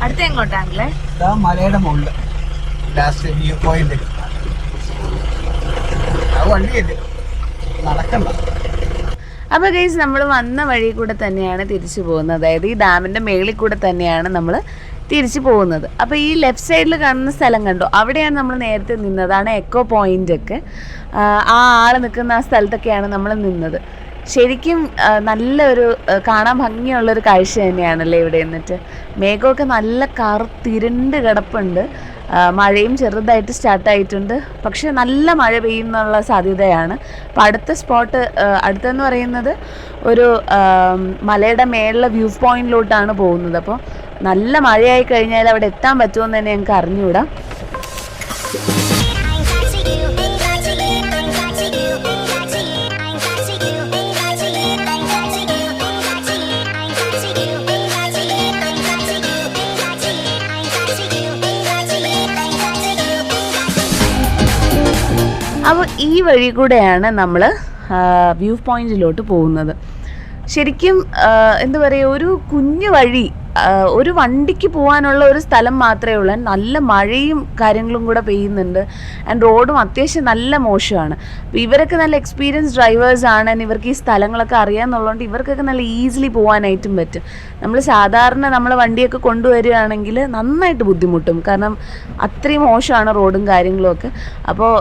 അടുത്ത എങ്ങോട്ടാണല്ലേ? മലയുടെ മുകളിൽ ലാസ്റ്റ് വ്യൂ പോയിന്റ്. വണ്ടിയല്ലേ നടക്കണ്ട. അപ്പോൾ ഗൈസ്, നമ്മൾ വന്ന വഴി കൂടെ തന്നെയാണ് തിരിച്ചു പോകുന്നത്. അതായത് ഈ ഡാമിൻ്റെ മേളിൽ കൂടെ തന്നെയാണ് നമ്മൾ തിരിച്ചു പോകുന്നത്. അപ്പോൾ ഈ ലെഫ്റ്റ് സൈഡിൽ കാണുന്ന സ്ഥലം കണ്ടോ, അവിടെയാണ് നമ്മൾ നേരത്തെ നിന്നതാണ് എക്കോ പോയിൻ്റൊക്കെ. ആ ആൾ നിൽക്കുന്ന ആ സ്ഥലത്തൊക്കെയാണ് നമ്മൾ നിന്നത്. ശരിക്കും നല്ലൊരു കാണാൻ ഭംഗിയുള്ളൊരു കാഴ്ച തന്നെയാണല്ലേ ഇവിടെ നിന്നിട്ട്. മേഘമൊക്കെ നല്ല കറുത്തിരുണ്ട് കിടപ്പുണ്ട്. മഴയും ചെറുതായിട്ട് സ്റ്റാർട്ടായിട്ടുണ്ട്. പക്ഷേ നല്ല മഴ പെയ്യുന്നുള്ള സാധ്യതയാണ്. അപ്പോൾ അടുത്ത സ്പോട്ട് അടുത്തെന്ന് പറയുന്നത് ഒരു മലയുടെ മേലുള്ള വ്യൂ പോയിന്റിലോട്ടാണ് പോകുന്നത്. അപ്പോൾ നല്ല മഴയായി കഴിഞ്ഞാൽ അവിടെ എത്താൻ പറ്റുമെന്ന് തന്നെ ഞങ്ങൾക്ക് അറിഞ്ഞുകൂടാ. അപ്പോൾ ഈ വഴി കൂടെയാണ് നമ്മൾ വ്യൂ പോയിന്റിലോട്ട് പോകുന്നത്. ശരിക്കും എന്താ പറയുക, ഒരു കുഞ്ഞു വഴി, ഒരു വണ്ടിക്ക് പോകാനുള്ള ഒരു സ്ഥലം മാത്രമേ ഉള്ളൂ. നല്ല മഴയും കാര്യങ്ങളും കൂടെ പെയ്യുന്നുണ്ട്. ആൻഡ് റോഡും അത്യാവശ്യം നല്ല മോശമാണ്. അപ്പോൾ ഇവരൊക്കെ നല്ല എക്സ്പീരിയൻസ് ഡ്രൈവേഴ്സാണ്. ഇവർക്ക് ഈ സ്ഥലങ്ങളൊക്കെ അറിയാമെന്നുള്ളതുകൊണ്ട് ഇവർക്കൊക്കെ നല്ല ഈസിലി പോകാനായിട്ടും പറ്റും. നമ്മൾ സാധാരണ നമ്മൾ വണ്ടിയൊക്കെ കൊണ്ടുവരികയാണെങ്കിൽ നന്നായിട്ട് ബുദ്ധിമുട്ടും. കാരണം അത്രയും മോശമാണ് റോഡും കാര്യങ്ങളും ഒക്കെ. അപ്പോൾ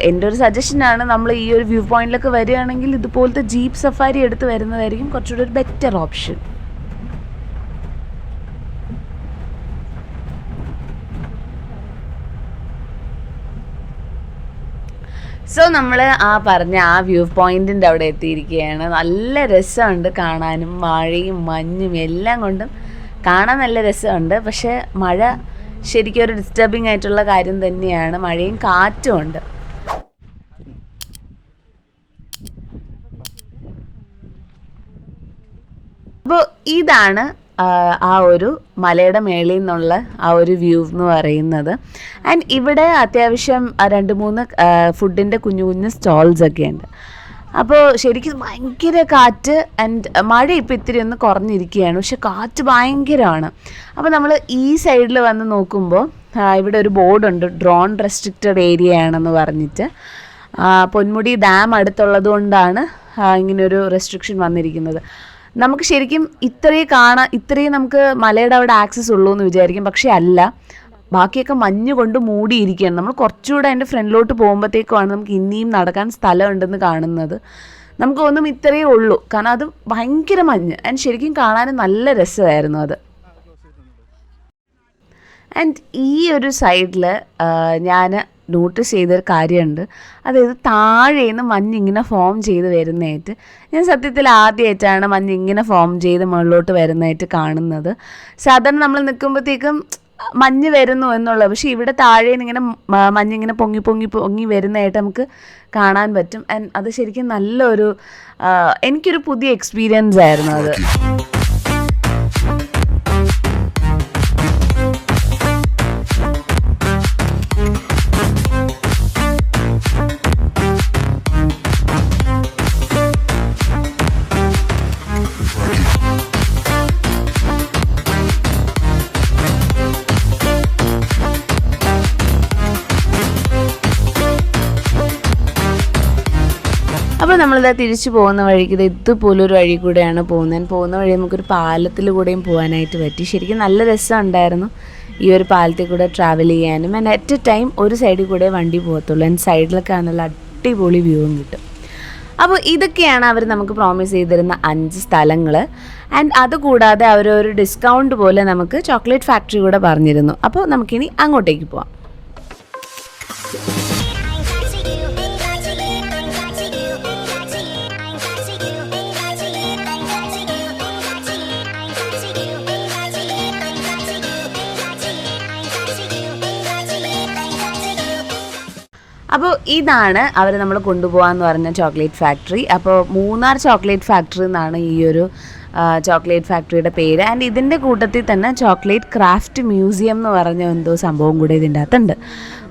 എൻ്റെ ഒരു സജഷനാണ്, നമ്മൾ ഈ ഒരു വ്യൂ പോയിന്റിലൊക്കെ വരികയാണെങ്കിൽ ഇതുപോലത്തെ ജീപ്പ് സഫാരി എടുത്ത് വരുന്നതായിരിക്കും കുറച്ചുകൂടി ഒരു ബെറ്റർ ഓപ്ഷൻ. സോ നമ്മൾ പറഞ്ഞ ആ വ്യൂ പോയിന്റിൻ്റെ അവിടെ എത്തിയിരിക്കുകയാണ്. നല്ല രസമുണ്ട് കാണാനും, മഴയും മഞ്ഞും എല്ലാം കൊണ്ടും കാണാൻ നല്ല രസമുണ്ട്. പക്ഷേ മഴ ശരിക്കും ഒരു ഡിസ്റ്റർബിങ് ആയിട്ടുള്ള കാര്യം തന്നെയാണ്. മഴയും കാറ്റും ഉണ്ട്. അപ്പോൾ ഇതാണ് ആ ഒരു മലയുടെ മേളിൽ നിന്നുള്ള ആ ഒരു വ്യൂ എന്ന് പറയുന്നത്. ആൻഡ് ഇവിടെ അത്യാവശ്യം 2-3 ഫുഡിൻ്റെ കുഞ്ഞു കുഞ്ഞു സ്റ്റോൾസൊക്കെ ഉണ്ട്. അപ്പോൾ ശരിക്കും ഭയങ്കര കാറ്റ്. ആൻഡ് മഴ ഇപ്പോൾ ഇത്തിരി ഒന്ന് കുറഞ്ഞിരിക്കുകയാണ്, പക്ഷെ കാറ്റ് ഭയങ്കരമാണ്. അപ്പോൾ നമ്മൾ ഈ സൈഡിൽ വന്ന് നോക്കുമ്പോൾ ഇവിടെ ഒരു ബോർഡുണ്ട്, ഡ്രോൺ റെസ്ട്രിക്റ്റഡ് ഏരിയ ആണെന്ന് പറഞ്ഞിട്ട്. പൊന്മുടി ഡാം അടുത്തുള്ളത് കൊണ്ടാണ് ഇങ്ങനൊരു റെസ്ട്രിക്ഷൻ വന്നിരിക്കുന്നത്. നമുക്ക് ശരിക്കും ഇത്രയും നമുക്ക് മലയുടെ അവിടെ ആക്സസ് ഉള്ളൂ എന്ന് വിചാരിക്കും, പക്ഷേ അല്ല. ബാക്കിയൊക്കെ മഞ്ഞ് കൊണ്ട് മൂടിയിരിക്കുകയാണ്. നമ്മൾ കുറച്ചുകൂടെ അതിൻ്റെ ഫ്രണ്ടിലോട്ട് പോകുമ്പോഴത്തേക്കുമാണ് നമുക്ക് ഇനിയും നടക്കാൻ സ്ഥലമുണ്ടെന്ന് കാണുന്നത്. നമുക്ക് ഒന്നും ഇത്രയേ ഉള്ളൂ, കാരണം അത് ഭയങ്കര മഞ്ഞ്. ആൻഡ് ശരിക്കും കാണാൻ നല്ല രസമായിരുന്നു അത്. ആൻഡ് ഈ ഒരു സൈഡിൽ ഞാൻ നോട്ടീസ് ചെയ്തൊരു കാര്യമുണ്ട്. അതായത് താഴേന്ന് മഞ്ഞിങ്ങനെ ഫോം ചെയ്ത് വരുന്നതായിട്ട് ഞാൻ സത്യത്തിൽ ആദ്യമായിട്ടാണ് മഞ്ഞിങ്ങനെ ഫോം ചെയ്ത് മുകളിലോട്ട് വരുന്നതായിട്ട് കാണുന്നത്. സാധാരണ നമ്മൾ നിൽക്കുമ്പോഴത്തേക്കും മഞ്ഞ് വരുന്നു എന്നുള്ളത്, പക്ഷേ ഇവിടെ താഴേന്ന് ഇങ്ങനെ മഞ്ഞിങ്ങനെ പൊങ്ങി വരുന്നതായിട്ട് നമുക്ക് കാണാൻ പറ്റും. ആൻഡ് അത് ശരിക്കും നല്ലൊരു എനിക്കൊരു പുതിയ എക്സ്പീരിയൻസ് ആയിരുന്നു അത്. അപ്പോൾ നമ്മളിത് തിരിച്ചു പോകുന്ന വഴിക്ക് ഇതുപോലൊരു വഴി കൂടെയാണ് പോകുന്ന വഴി നമുക്കൊരു പാലത്തിൽ കൂടെയും പോകാനായിട്ട് പറ്റി. ശരിക്കും നല്ല രസമുണ്ടായിരുന്നു ഈ ഒരു പാലത്തിൽ കൂടെ ട്രാവൽ ചെയ്യാനും. ആൻഡ് അറ്റ് എ ടൈം ഒരു സൈഡിൽ കൂടെ വണ്ടി പോകത്തുള്ളൂ. ആൻഡ് സൈഡിലൊക്കെ നല്ല അടിപൊളി വ്യൂവും കിട്ടും. അപ്പോൾ ഇതൊക്കെയാണ് അവർ നമുക്ക് പ്രോമിസ് ചെയ്തിരുന്ന 5 സ്ഥലങ്ങൾ. ആൻഡ് അതുകൂടാതെ അവരൊരു ഡിസ്കൗണ്ട് പോലെ നമുക്ക് ചോക്ലേറ്റ് ഫാക്ടറി കൂടെ പറഞ്ഞിരുന്നു. അപ്പോൾ നമുക്കിനി അങ്ങോട്ടേക്ക് പോവാം. അപ്പോൾ ഇതാണ് അവർ നമ്മൾ കൊണ്ടുപോകാമെന്ന് പറഞ്ഞ ചോക്ലേറ്റ് ഫാക്ടറി. അപ്പോൾ മൂന്നാർ ചോക്ലേറ്റ് ഫാക്ടറി എന്നാണ് ഈ ഒരു ചോക്ലേറ്റ് ഫാക്ടറിയുടെ പേര്. ആൻഡ് ഇതിൻ്റെ കൂട്ടത്തിൽ തന്നെ ചോക്ലേറ്റ് ക്രാഫ്റ്റ് മ്യൂസിയം എന്ന് പറഞ്ഞ എന്തോ സംഭവം കൂടെ ഇതിൻ്റെ അകത്തുണ്ട്.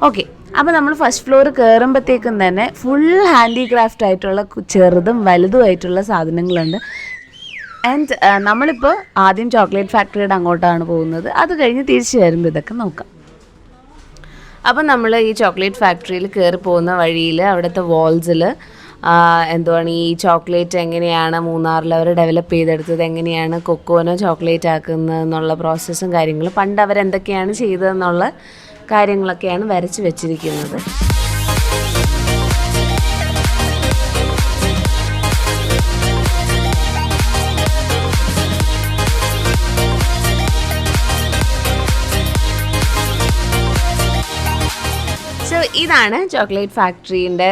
ഓക്കെ, അപ്പോൾ നമ്മൾ ഫസ്റ്റ് ഫ്ലോർ കയറുമ്പോഴത്തേക്കും തന്നെ ഫുൾ ഹാൻഡിക്രാഫ്റ്റ് ആയിട്ടുള്ള ചെറുതും വലുതുമായിട്ടുള്ള സാധനങ്ങളുണ്ട്. ആൻഡ് നമ്മളിപ്പോൾ ആദ്യം ചോക്ലേറ്റ് ഫാക്ടറിയുടെ അങ്ങോട്ടാണ് പോകുന്നത്. അത് കഴിഞ്ഞ് തിരിച്ച് വരുമ്പോൾ ഇതൊക്കെ നോക്കാം. അപ്പം നമ്മൾ ഈ ചോക്ലേറ്റ് ഫാക്ടറിയിൽ കയറി പോകുന്ന വഴിയിൽ അവിടുത്തെ വാൾസിൽ എന്തുവാണ് ഈ ചോക്ലേറ്റ് എങ്ങനെയാണ് മൂന്നാറിൽ അവർ ഡെവലപ്പ് ചെയ്തെടുത്തത്, എങ്ങനെയാണ് കൊക്കോനെ ചോക്ലേറ്റ് ആക്കുന്നത് എന്നുള്ള പ്രോസസ്സും കാര്യങ്ങളും പണ്ട് അവരെന്തൊക്കെയാണ് ചെയ്തതെന്നുള്ള കാര്യങ്ങളൊക്കെയാണ് വരച്ച് വെച്ചിരിക്കുന്നത്. ഇതാണ് ചോക്ലേറ്റ് ഫാക്ടറീൻ്റെ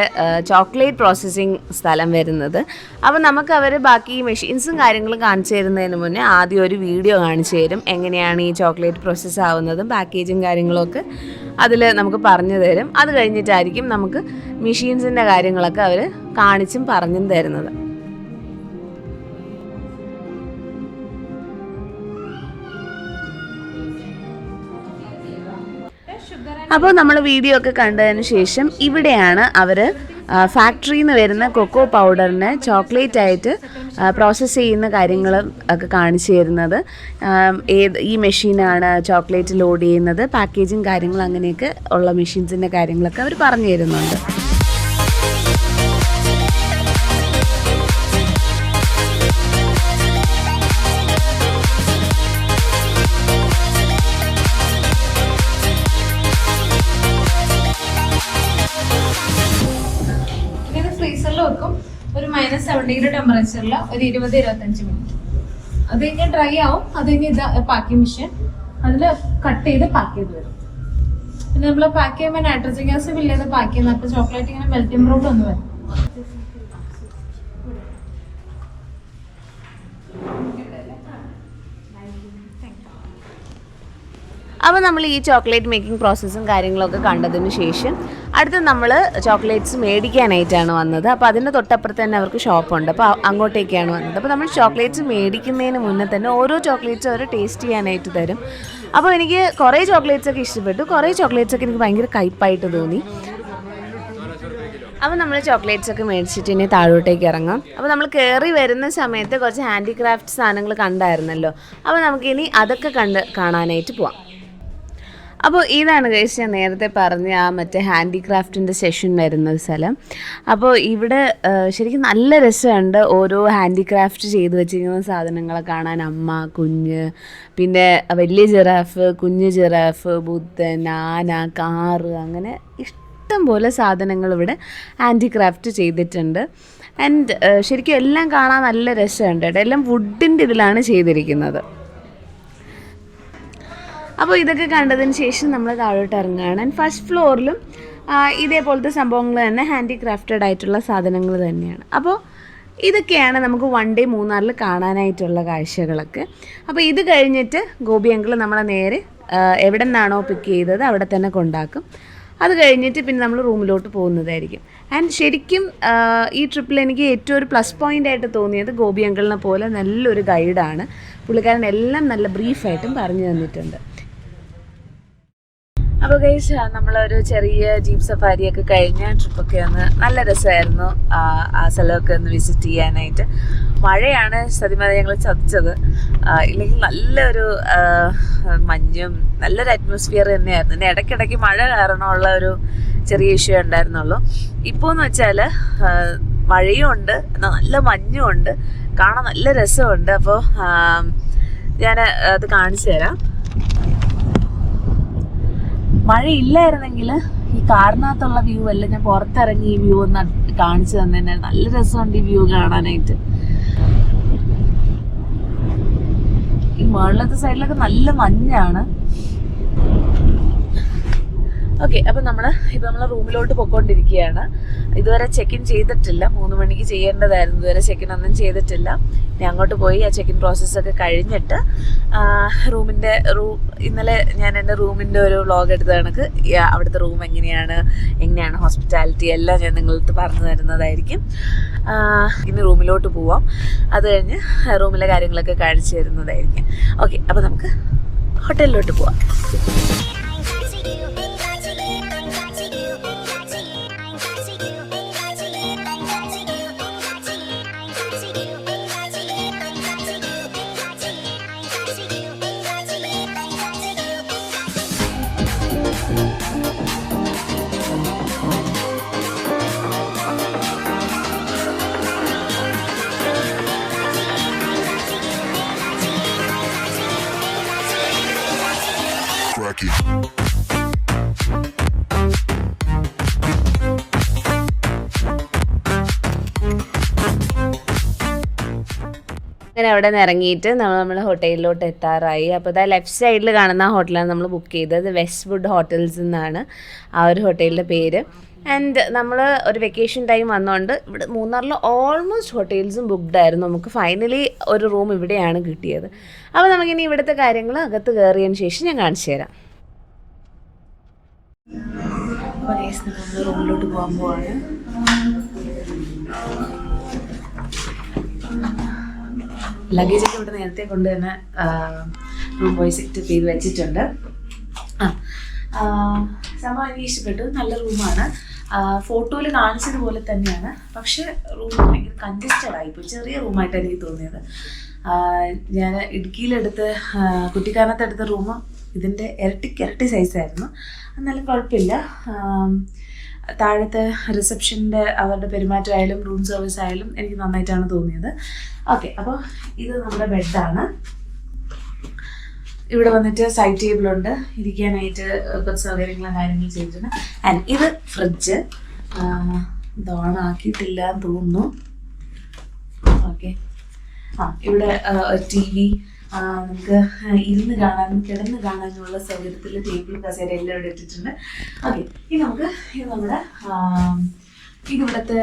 ചോക്ലേറ്റ് പ്രോസസ്സിങ് സ്ഥലം വരുന്നത്. അപ്പോൾ നമുക്ക് അവർ ബാക്കി മെഷീൻസും കാര്യങ്ങളും കാണിച്ചു തരുന്നതിന് മുന്നേ ആദ്യം ഒരു വീഡിയോ കാണിച്ചു തരും, എങ്ങനെയാണ് ഈ ചോക്ലേറ്റ് പ്രോസസ്സ് ആവുന്നതും പാക്കേജും കാര്യങ്ങളൊക്കെ അതിൽ നമുക്ക് പറഞ്ഞു തരും. അത് കഴിഞ്ഞിട്ടായിരിക്കും നമുക്ക് മെഷീൻസിൻ്റെ കാര്യങ്ങളൊക്കെ അവർ കാണിച്ചും പറഞ്ഞും തരുന്നത്. അപ്പോൾ നമ്മൾ വീഡിയോ ഒക്കെ കണ്ടതിന് ശേഷം ഇവിടെയാണ് അവർ ഫാക്ടറിയിൽ നിന്ന് വരുന്ന കൊക്കോ പൗഡറിനെ ചോക്ലേറ്റ് ആയിട്ട് പ്രോസസ്സ് ചെയ്യുന്ന കാര്യങ്ങൾ ഒക്കെ കാണിച്ചു തരുന്നത്. ഈ മെഷീനാണ് ചോക്ലേറ്റ് ലോഡ് ചെയ്യുന്നത്, പാക്കേജിങ് കാര്യങ്ങൾ അങ്ങനെയൊക്കെ ഉള്ള മെഷീൻസിൻ്റെ കാര്യങ്ങളൊക്കെ അവർ പറഞ്ഞു തരുന്നുണ്ട്. ഒരു -70 ടെമ്പറേച്ചറിൽ ഒരു 20-25 മിനിറ്റ്. അത് കഴിഞ്ഞ് ഡ്രൈ ആവും. അത് കഴിഞ്ഞ് ഇത് പാക്കിംഗ് മെഷീൻ അതിൽ കട്ട് ചെയ്ത് പാക്ക് ചെയ്ത് വരും. പിന്നെ നമ്മൾ പാക്ക് ചെയ്യുമ്പോൾ നൈട്രജൻ ഗ്യാസ് ഫില്ല് ചെയ്ത് പാക്ക് ചെയ്യുന്ന അപ്പോൾ ചോക്ലേറ്റ് ഇങ്ങനെ മെൽറ്റിംഗ് റൂട്ട് ഒന്ന് വരും. അപ്പോൾ നമ്മൾ ഈ ചോക്ലേറ്റ് മേക്കിംഗ് പ്രോസസ്സും കാര്യങ്ങളൊക്കെ കണ്ടതിന് ശേഷം അടുത്ത് നമ്മൾ ചോക്ലേറ്റ്സ് മേടിക്കാനായിട്ടാണ് വന്നത്. അപ്പോൾ അതിൻ്റെ തൊട്ടപ്പുറത്ത് തന്നെ അവർക്ക് ഷോപ്പുണ്ട്. അപ്പോൾ അങ്ങോട്ടേക്കാണ് വന്നത്. അപ്പോൾ നമ്മൾ ചോക്ലേറ്റ്സ് മേടിക്കുന്നതിന് മുന്നേ തന്നെ ഓരോ ചോക്ലേറ്റ്സ് അവർ ടേസ്റ്റ് ചെയ്യാനായിട്ട് തരും. അപ്പോൾ എനിക്ക് കുറേ ചോക്ലേറ്റ്സൊക്കെ ഇഷ്ടപ്പെട്ടു, കുറേ ചോക്ലേറ്റ്സൊക്കെ എനിക്ക് ഭയങ്കര കയ്പായിട്ട് തോന്നി. അപ്പോൾ നമ്മൾ ചോക്ലേറ്റ്സൊക്കെ മേടിച്ചിട്ട് ഇനി താഴോട്ടേക്ക് ഇറങ്ങാം. അപ്പോൾ നമ്മൾ കയറി വരുന്ന സമയത്ത് കുറച്ച് ഹാൻഡിക്രാഫ്റ്റ് സാധനങ്ങൾ കണ്ടായിരുന്നല്ലോ. അപ്പോൾ നമുക്കിനി അതൊക്കെ കാണാനായിട്ട് പോവാം. അപ്പോൾ ഇതാണ് ഗൈസ് ഞാൻ നേരത്തെ പറഞ്ഞ ആ മറ്റേ ഹാൻഡിക്രാഫ്റ്റിൻ്റെ സെഷൻ വരുന്ന സ്ഥലം. അപ്പോൾ ഇവിടെ ശരിക്കും നല്ല രസമുണ്ട് ഓരോ ഹാൻഡിക്രാഫ്റ്റ് ചെയ്ത് വെച്ചിരിക്കുന്ന സാധനങ്ങളെ കാണാൻ. അമ്മ, കുഞ്ഞ്, പിന്നെ വലിയ ജിറാഫ്, കുഞ്ഞ് ജിറാഫ്, ബുദ്ധൻ, ആന, കാറ്, അങ്ങനെ ഇഷ്ടം പോലെ സാധനങ്ങൾ ഇവിടെ ഹാൻഡിക്രാഫ്റ്റ് ചെയ്തിട്ടുണ്ട്. ആൻഡ് ശരിക്കും എല്ലാം കാണാൻ നല്ല രസമുണ്ട് കേട്ടോ. എല്ലാം വുഡിൻ്റെ ഇതിലാണ് ചെയ്തിരിക്കുന്നത്. അപ്പോൾ ഇതൊക്കെ കണ്ടതിന് ശേഷം നമ്മൾ താഴോട്ട് ഇറങ്ങുകയാണ്. ആൻഡ് ഫസ്റ്റ് ഫ്ലോറിലും ഇതേപോലത്തെ സംഭവങ്ങൾ തന്നെ ഹാൻഡിക്രാഫ്റ്റഡ് ആയിട്ടുള്ള സാധനങ്ങൾ തന്നെയാണ്. അപ്പോൾ ഇതൊക്കെയാണ് നമുക്ക് വൺ ഡേ മൂന്നാറിൽ കാണാനായിട്ടുള്ള കാഴ്ചകളൊക്കെ. അപ്പോൾ ഇത് കഴിഞ്ഞിട്ട് ഗോപി അങ്കിൾ നമ്മളെ നേരെ എവിടെ നിന്നാണോ പിക്ക് ചെയ്തത് അവിടെ തന്നെ കൊണ്ടാക്കും. അത് കഴിഞ്ഞിട്ട് പിന്നെ നമ്മൾ റൂമിലോട്ട് പോകുന്നതായിരിക്കും. ആൻഡ് ശരിക്കും ഈ ട്രിപ്പിൽ എനിക്ക് ഏറ്റവും ഒരു പ്ലസ് പോയിൻ്റ് ആയിട്ട് തോന്നിയത് ഗോപി അങ്കിളിനെ പോലെ നല്ലൊരു ഗൈഡാണ്. പുള്ളിക്കാരൻ എല്ലാം നല്ല ബ്രീഫായിട്ടും പറഞ്ഞു തന്നിട്ടുണ്ട്. അപ്പോൾ ഗൈസ് നമ്മളൊരു ചെറിയ ജീപ്പ് സഫാരിയൊക്കെ കഴിഞ്ഞ ട്രിപ്പൊക്കെ ഒന്ന് നല്ല രസമായിരുന്നു. ആ സ്ഥലമൊക്കെ ഒന്ന് വിസിറ്റ് ചെയ്യാനായിട്ട്. മഴയാണ് സത്യം പറഞ്ഞാൽ ഞങ്ങൾ ചതിച്ചത്. ഇല്ലെങ്കിൽ നല്ലൊരു മഞ്ഞും നല്ലൊരു അറ്റ്മോസ്ഫിയർ തന്നെയായിരുന്നു. പിന്നെ ഇടയ്ക്കിടയ്ക്ക് മഴ കാരണമുള്ള ഒരു ചെറിയ ഇഷ്യൂ ഉണ്ടായിരുന്നുള്ളൂ. ഇപ്പോൾ എന്ന് വെച്ചാൽ മഴയും ഉണ്ട്, എന്നാൽ നല്ല മഞ്ഞും ഉണ്ട്, കാണാൻ നല്ല രസമുണ്ട്. അപ്പോൾ ഞാൻ അത് കാണിച്ചു തരാം. മഴയില്ലായിരുന്നെങ്കിൽ ഈ കാറിനകത്തുള്ള വ്യൂ അല്ല, ഞാൻ പുറത്തിറങ്ങി ഈ വ്യൂ ഒന്ന് കാണിച്ചു തന്നെ. നല്ല രസമുണ്ട് ഈ വ്യൂ കാണാനായിട്ട്. ഈ മുകളിലത്തെ സൈഡിലൊക്കെ നല്ല മഞ്ഞാണ്. ഓക്കെ, അപ്പം നമ്മൾ റൂമിലോട്ട് പോയിക്കൊണ്ടിരിക്കുകയാണ്. ഇതുവരെ ചെക്ക് ഇൻ ചെയ്തിട്ടില്ല. 3 മണിക്ക് ചെയ്യേണ്ടതായിരുന്നു. ഇതുവരെ ചെക്ക് ഇൻ ഒന്നും ചെയ്തിട്ടില്ല. ഇനി അങ്ങോട്ട് പോയി ആ ചെക്ക് ഇൻ പ്രോസസ്സൊക്കെ കഴിഞ്ഞിട്ട് ഇന്നലെ ഞാൻ എൻ്റെ റൂമിൻ്റെ ഒരു വ്ളോഗ് എടുത്ത കണക്ക് അവിടുത്തെ റൂം എങ്ങനെയാണ് ഹോസ്പിറ്റാലിറ്റി എല്ലാം ഞാൻ നിങ്ങൾക്ക് പറഞ്ഞു തരുന്നതായിരിക്കും. ഇനി റൂമിലോട്ട് പോവാം. അത് കഴിഞ്ഞ് റൂമിലെ കാര്യങ്ങളൊക്കെ കാണിച്ചു തരുന്നതായിരിക്കും. ഓക്കെ, അപ്പോൾ നമുക്ക് ഹോട്ടലിലോട്ട് പോവാം. അങ്ങനെ അവിടെ നിന്ന് ഇറങ്ങിയിട്ട് നമ്മൾ ഹോട്ടലിലോട്ട് എത്താറായി. അപ്പോൾ ഇതാ ലെഫ്റ്റ് സൈഡിൽ കാണുന്ന ഹോട്ടലാണ് നമ്മൾ ബുക്ക് ചെയ്തത്. വെസ്റ്റ് വുഡ് ഹോട്ടൽസ് എന്നാണ് ആ ഒരു ഹോട്ടലിൻ്റെ പേര്. ആൻഡ് നമ്മൾ ഒരു വെക്കേഷൻ ടൈം വന്നുകൊണ്ട് ഇവിടെ മൂന്നാറിൽ ഓൾമോസ്റ്റ് ഹോട്ടൽസും ബുക്ക്ഡ് ആയിരുന്നു. നമുക്ക് ഫൈനലി ഒരു റൂം ഇവിടെയാണ് കിട്ടിയത്. അപ്പോൾ നമുക്കിനി ഇവിടുത്തെ കാര്യങ്ങൾ അകത്ത് കയറിയതിന് ശേഷം ഞാൻ കാണിച്ചു തരാം. അപ്പോൾ നമ്മൾ റൂമിലോട്ട് പോകാൻ പോവാണ്. ലഗേജൊക്കെ ഇവിടെ നേരത്തെ കൊണ്ട് തന്നെ റൂം ബോയ് സെറ്റ് ചെയ്ത് വെച്ചിട്ടുണ്ട്. സംഭവം എനിക്ക് ഇഷ്ടപ്പെട്ടു. നല്ല റൂമാണ്. ഫോട്ടോയിൽ കാണിച്ചതുപോലെ തന്നെയാണ്. പക്ഷേ റൂം ഭയങ്കര കൺജസ്റ്റഡ് ആയിപ്പോയി. ചെറിയ റൂമായിട്ടാണ് എനിക്ക് തോന്നിയത്. ഞാൻ ഇടുക്കിയിലെടുത്ത് കുട്ടിക്കാനത്തെടുത്ത റൂം ഇതിൻ്റെ ഇരട്ടി സൈസായിരുന്നു. എന്നാലും കുഴപ്പമില്ല. താഴത്തെ റിസപ്ഷൻ്റെ അവരുടെ പെരുമാറ്റമായാലും റൂം സർവീസ് ആയാലും എനിക്ക് നന്നായിട്ടാണ് തോന്നിയത്. ഓക്കെ, അപ്പോൾ ഇത് നമ്മുടെ ബെഡാണ്. ഇവിടെ വന്നിട്ട് സൈഡ് ടേബിളുണ്ട്, ഇരിക്കാനായിട്ട് കുറച്ച് സൗകര്യങ്ങളും കാര്യങ്ങളും ചെയ്തിട്ടുണ്ട്. ആൻഡ് ഇത് ഫ്രിഡ്ജ്. ഇത് ഓൺ ആക്കിയിട്ടില്ല എന്ന് തോന്നുന്നു. ഓക്കെ, ഇവിടെ TV, നമുക്ക് ഇരുന്ന് കാണാനും കിടന്ന് കാണാനുമുള്ള സൗകര്യത്തിൽ ടേബിൾ കസേര എല്ലാം ഇവിടെ ഇട്ടിട്ടുണ്ട്. ഓക്കെ, ഇത് നമ്മുടെ ഇവിടുത്തെ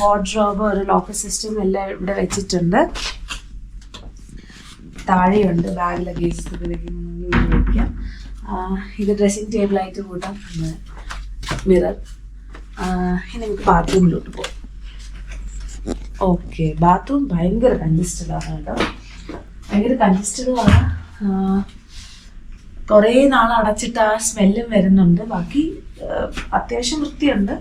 വാർഡ്രോബ്, ഒരു ലോക്കർ സിസ്റ്റം എല്ലാം ഇവിടെ വെച്ചിട്ടുണ്ട്. താഴെയുണ്ട് ബാഗ് ലഗേജസ് ഒക്കെ വയ്ക്കാം. ഇത് ഡ്രസ്സിങ് ടേബിളായിട്ട് കൂട്ടാം. മിറർ. ഇനി നമുക്ക് ബാത്റൂമിലോട്ട് പോകാം. ഓക്കെ, ബാത്റൂം ഭയങ്കര കൺജസ്റ്റഡ് ആണ് കേട്ടോ. ഭയങ്കര കൺജസ്റ്റഡുമാണ്. കുറേ നാൾ അടച്ചിട്ട് ആ സ്മെല്ലും വരുന്നുണ്ട്. ബാക്കി അത്യാവശ്യം വൃത്തിയുണ്ട്.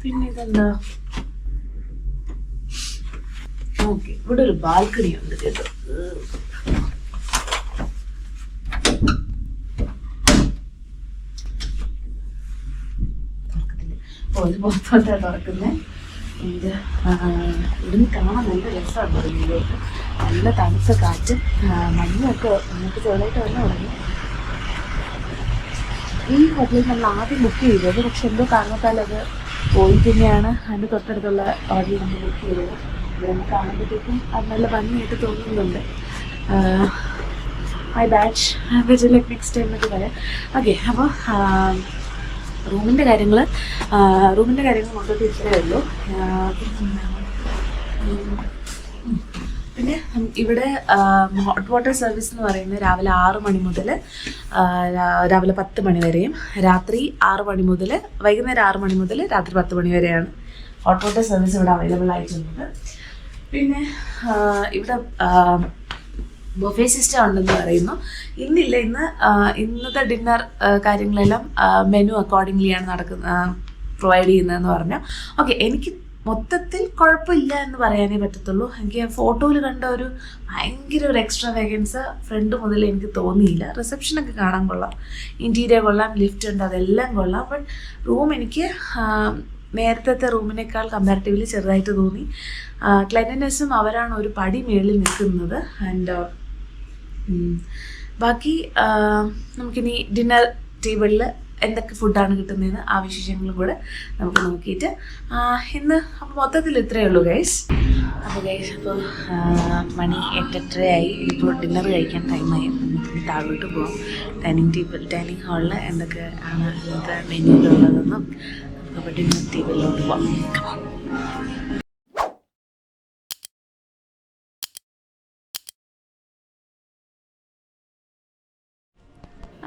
പിന്നെ ഇതെന്താ, ഓക്കെ, ഇവിടെ ഒരു ബാൽക്കണി ഉണ്ട് കേട്ടോ. ഒരു പുറത്തോട്ടാണ് തുറക്കുന്നത്. ഇത് ഇവിടുന്ന് കാണാൻ നല്ല രസമാണ് തുടങ്ങിയിലോട്ട്. നല്ല തണുത്ത കാറ്റും മഞ്ഞൊക്കെ നമുക്ക് ചെറുതായിട്ട് വന്നു തുടങ്ങി. ഈ ഹോട്ടലിൽ നമ്മൾ ആദ്യം ബുക്ക് ചെയ്തത്, പക്ഷെ എന്തോ കാരണത്താൽ അത് പോയി. പിന്നെയാണ് അതിൻ്റെ തൊട്ടടുത്തുള്ള ഹോട്ടലിൽ നമ്മൾ ബുക്ക് ചെയ്തത്. ഇവിടെ നമുക്ക് കാണുമ്പോഴത്തേക്കും അത് നല്ല ഭംഗിയായിട്ട് തോന്നുന്നുണ്ട്. മൈ ബാച്ച് വിജിലേക്ക് നെക്സ്റ്റ് ടൈം എന്നൊക്കെ പറയാം. ഓക്കെ, അപ്പോൾ റൂമിൻ്റെ കാര്യങ്ങൾ മൊത്തത്തിൽ ഇത്രയേ ഉള്ളൂ. പിന്നെ ഇവിടെ ഹോട്ട് വാട്ടർ സർവീസ് എന്ന് പറയുന്നത് രാവിലെ 6 മണി മുതൽ രാവിലെ 10 മണി വരെയും, രാത്രി 6 മണി മുതൽ വൈകുന്നേരം 6 മണി മുതൽ രാത്രി 10 മണി വരെയാണ് ഹോട്ട് വാട്ടർ സർവീസ് ഇവിടെ അവൈലബിൾ ആയിട്ടുള്ളത്. പിന്നെ ഇവിടെ ബൊഫേ സിസ്റ്റം ഉണ്ടെന്ന് പറയുന്നു. ഇന്നില്ല, ഇന്നത്തെ ഡിന്നർ കാര്യങ്ങളെല്ലാം മെനു അക്കോർഡിംഗ്ലിയാണ് പ്രൊവൈഡ് ചെയ്യുന്നതെന്ന് പറഞ്ഞു. ഓക്കെ, എനിക്ക് മൊത്തത്തിൽ കുഴപ്പമില്ല എന്ന് പറയാനേ പറ്റത്തുള്ളൂ. എനിക്ക് ഫോട്ടോയിൽ കണ്ട ഒരു ഭയങ്കര ഒരു എക്സ്ട്രാ വേഗൻസ് ഫ്രണ്ട് മുതൽ എനിക്ക് തോന്നിയില്ല. റിസപ്ഷനൊക്കെ കാണാൻ കൊള്ളാം, ഇൻറ്റീരിയർ കൊള്ളാം, ലിഫ്റ്റ് ഉണ്ട്, അതെല്ലാം കൊള്ളാം. ബട്ട് റൂം എനിക്ക് നേരത്തെ റൂമിനേക്കാൾ കമ്പാരിറ്റീവ്ലി ചെറുതായിട്ട് തോന്നി. ക്ലീൻനെസ്സും അവരാണ് ഒരു പടി മേളിൽ നിൽക്കുന്നത്. ആൻഡ് ബാക്കി നമുക്കിനി ഡിന്നർ ടേബിളിൽ എന്തൊക്കെ ഫുഡാണ് കിട്ടുന്നതെന്ന് ആ വിശേഷങ്ങളും കൂടെ നമുക്ക് നോക്കിയിട്ട് ഇന്ന് അപ്പോൾ മൊത്തത്തിൽ ഇത്രയേ ഉള്ളൂ ഗൈസ്. അപ്പോൾ മണി 8:30 ഇപ്പോൾ ഡിന്നർ കഴിക്കാൻ ടൈമായി. നമുക്ക് താഴോട്ട് പോകാം. ഡൈനിങ് ഹാളിൽ എന്തൊക്കെ ആണ് ഇന്നത്തെ മെനുവിലുള്ളതെന്നും അപ്പോൾ ഡിന്നർ ടേബിളിലോട്ട് പോകാം.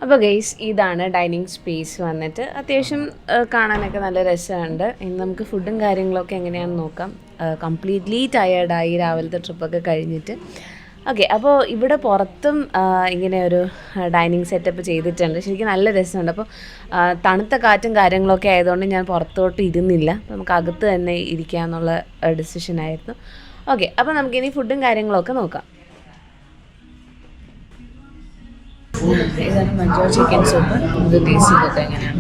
അപ്പോൾ ഗൈസ്, ഇതാണ് ഡൈനിങ് സ്പേസ് വന്നിട്ട്. അത്യാവശ്യം കാണാനൊക്കെ നല്ല രസമുണ്ട്. ഇനി നമുക്ക് ഫുഡും കാര്യങ്ങളൊക്കെ എങ്ങനെയാണെന്ന് നോക്കാം. കംപ്ലീറ്റ്ലി ടയേർഡായി രാവിലത്തെ ട്രിപ്പൊക്കെ കഴിഞ്ഞിട്ട്. ഓക്കെ, അപ്പോൾ ഇവിടെ പുറത്തും ഇങ്ങനെ ഒരു ഡൈനിങ് സെറ്റപ്പ് ചെയ്തിട്ടുണ്ട്. ശരിക്കും നല്ല രസമുണ്ട്. അപ്പോൾ തണുത്ത കാറ്റും കാര്യങ്ങളൊക്കെ ആയതുകൊണ്ട് ഞാൻ പുറത്തോട്ട് ഇരുന്നില്ല. നമുക്ക് അകത്ത് തന്നെ ഇരിക്കാമെന്നുള്ള ഡിസിഷനായിരുന്നു. ഓക്കെ, അപ്പോൾ നമുക്കിനി ഫുഡും കാര്യങ്ങളൊക്കെ നോക്കാം. ഇതാണ് മഞ്ചൂർ ചിക്കൻ സൂപ്പ്. നമുക്ക് ടേസ്റ്റ് ചെയ്തൊക്കെ എങ്ങനെയാണ്.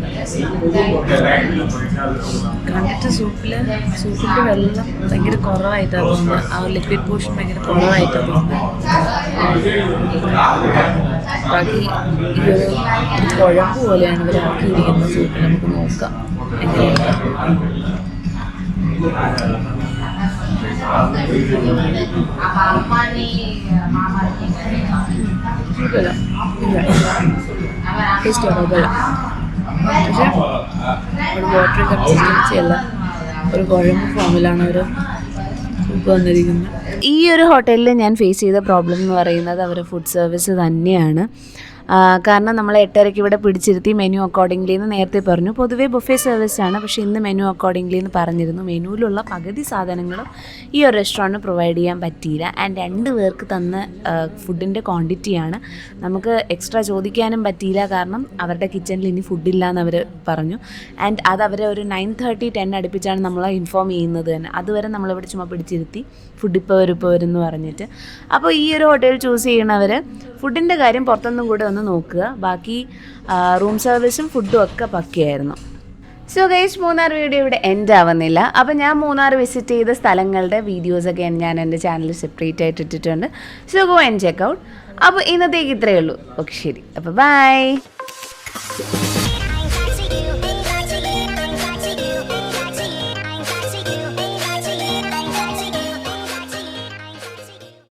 കണ്ടിട്ട് സൂപ്പിൻ്റെ വെള്ളം ഭയങ്കര കുറവായിട്ടാണ് തോന്നുന്നത്. ആ ലിക്വിഡ് പോർഷൻ ഭയങ്കര കുറവായിട്ടാണ് തോന്നുന്നത്. ബാക്കി ഈ ഒരു കുഴമ്പ് പോലെയാണ് ഇവർ ആക്കിയിരിക്കുന്ന സൂപ്പ്. നമുക്ക് നോക്കാം എങ്ങനെയാണ്. ടേസ്റ്റ് കുഴപ്പമില്ല, പക്ഷേ ഒരു വാട്ടർ കൺസിസ്റ്റൻസി അല്ല, ഒരു കുഴമ്പ് ഫോമിലാണ് ഒരു സൂപ്പ് വന്നിരിക്കുന്നത്. ഈ ഒരു ഹോട്ടലിൽ ഞാൻ ഫേസ് ചെയ്ത പ്രോബ്ലം എന്ന് പറയുന്നത് അവരുടെ ഫുഡ് സർവീസ് തന്നെയാണ്. കാരണം നമ്മൾ 8:30 ഇവിടെ പിടിച്ചിരുത്തി മെനു അക്കോർഡിംഗ്ലി എന്ന് നേരത്തെ പറഞ്ഞു. പൊതുവേ ബുഫേ സർവീസാണ്, പക്ഷേ ഇന്ന് മെനു അക്കോർഡിംഗ്ലി എന്ന് പറഞ്ഞിരുന്നു. മെനുവിലുള്ള പകുതി സാധനങ്ങളും ഈ ഒരു റെസ്റ്റോറൻറ്റ് പ്രൊവൈഡ് ചെയ്യാൻ പറ്റിയില്ല. ആൻഡ് 2 പേർക്ക് തന്ന ഫുഡിൻ്റെ ക്വാണ്ടിറ്റിയാണ്. നമുക്ക് എക്സ്ട്രാ ചോദിക്കാനും പറ്റിയില്ല, കാരണം അവരുടെ കിച്ചണിൽ ഇനി ഫുഡില്ല എന്ന് അവർ പറഞ്ഞു. ആൻഡ് അത് അവർ ഒരു 9:30-10 അടുപ്പിച്ചാണ് നമ്മളെ ഇൻഫോം ചെയ്യുന്നത് തന്നെ. അതുവരെ നമ്മളിവിടെ ചുമ്മാ പിടിച്ചിരുത്തി ഫുഡ് ഇപ്പോൾ വരുമെന്ന് പറഞ്ഞിട്ട്. അപ്പോൾ ഈ ഒരു ഹോട്ടൽ ചൂസ് ചെയ്യണവർ ഫുഡിൻ്റെ കാര്യം പുറത്തൊന്നും കൂടെ ഒന്ന് നോക്കുക. ബാക്കി റൂം സർവീസും ഫുഡും ഒക്കെ പക്കയായിരുന്നു. സോ ഗൈസ്, മൂന്നാർ വീഡിയോ ഇവിടെ എൻഡ് ആവുന്നില്ല. അപ്പോൾ ഞാൻ മൂന്നാർ വിസിറ്റ് ചെയ്ത സ്ഥലങ്ങളുടെ വീഡിയോസൊക്കെ ഞാൻ എൻ്റെ ചാനലിൽ സെപ്പറേറ്റ് ആയിട്ട് ഇട്ടിട്ടുണ്ട്. So go and check out. അപ്പോൾ ഇന്നത്തേക്ക് ഇത്രയേ ഉള്ളൂ. ഓക്കെ, ശരി. അപ്പോൾ ബൈ.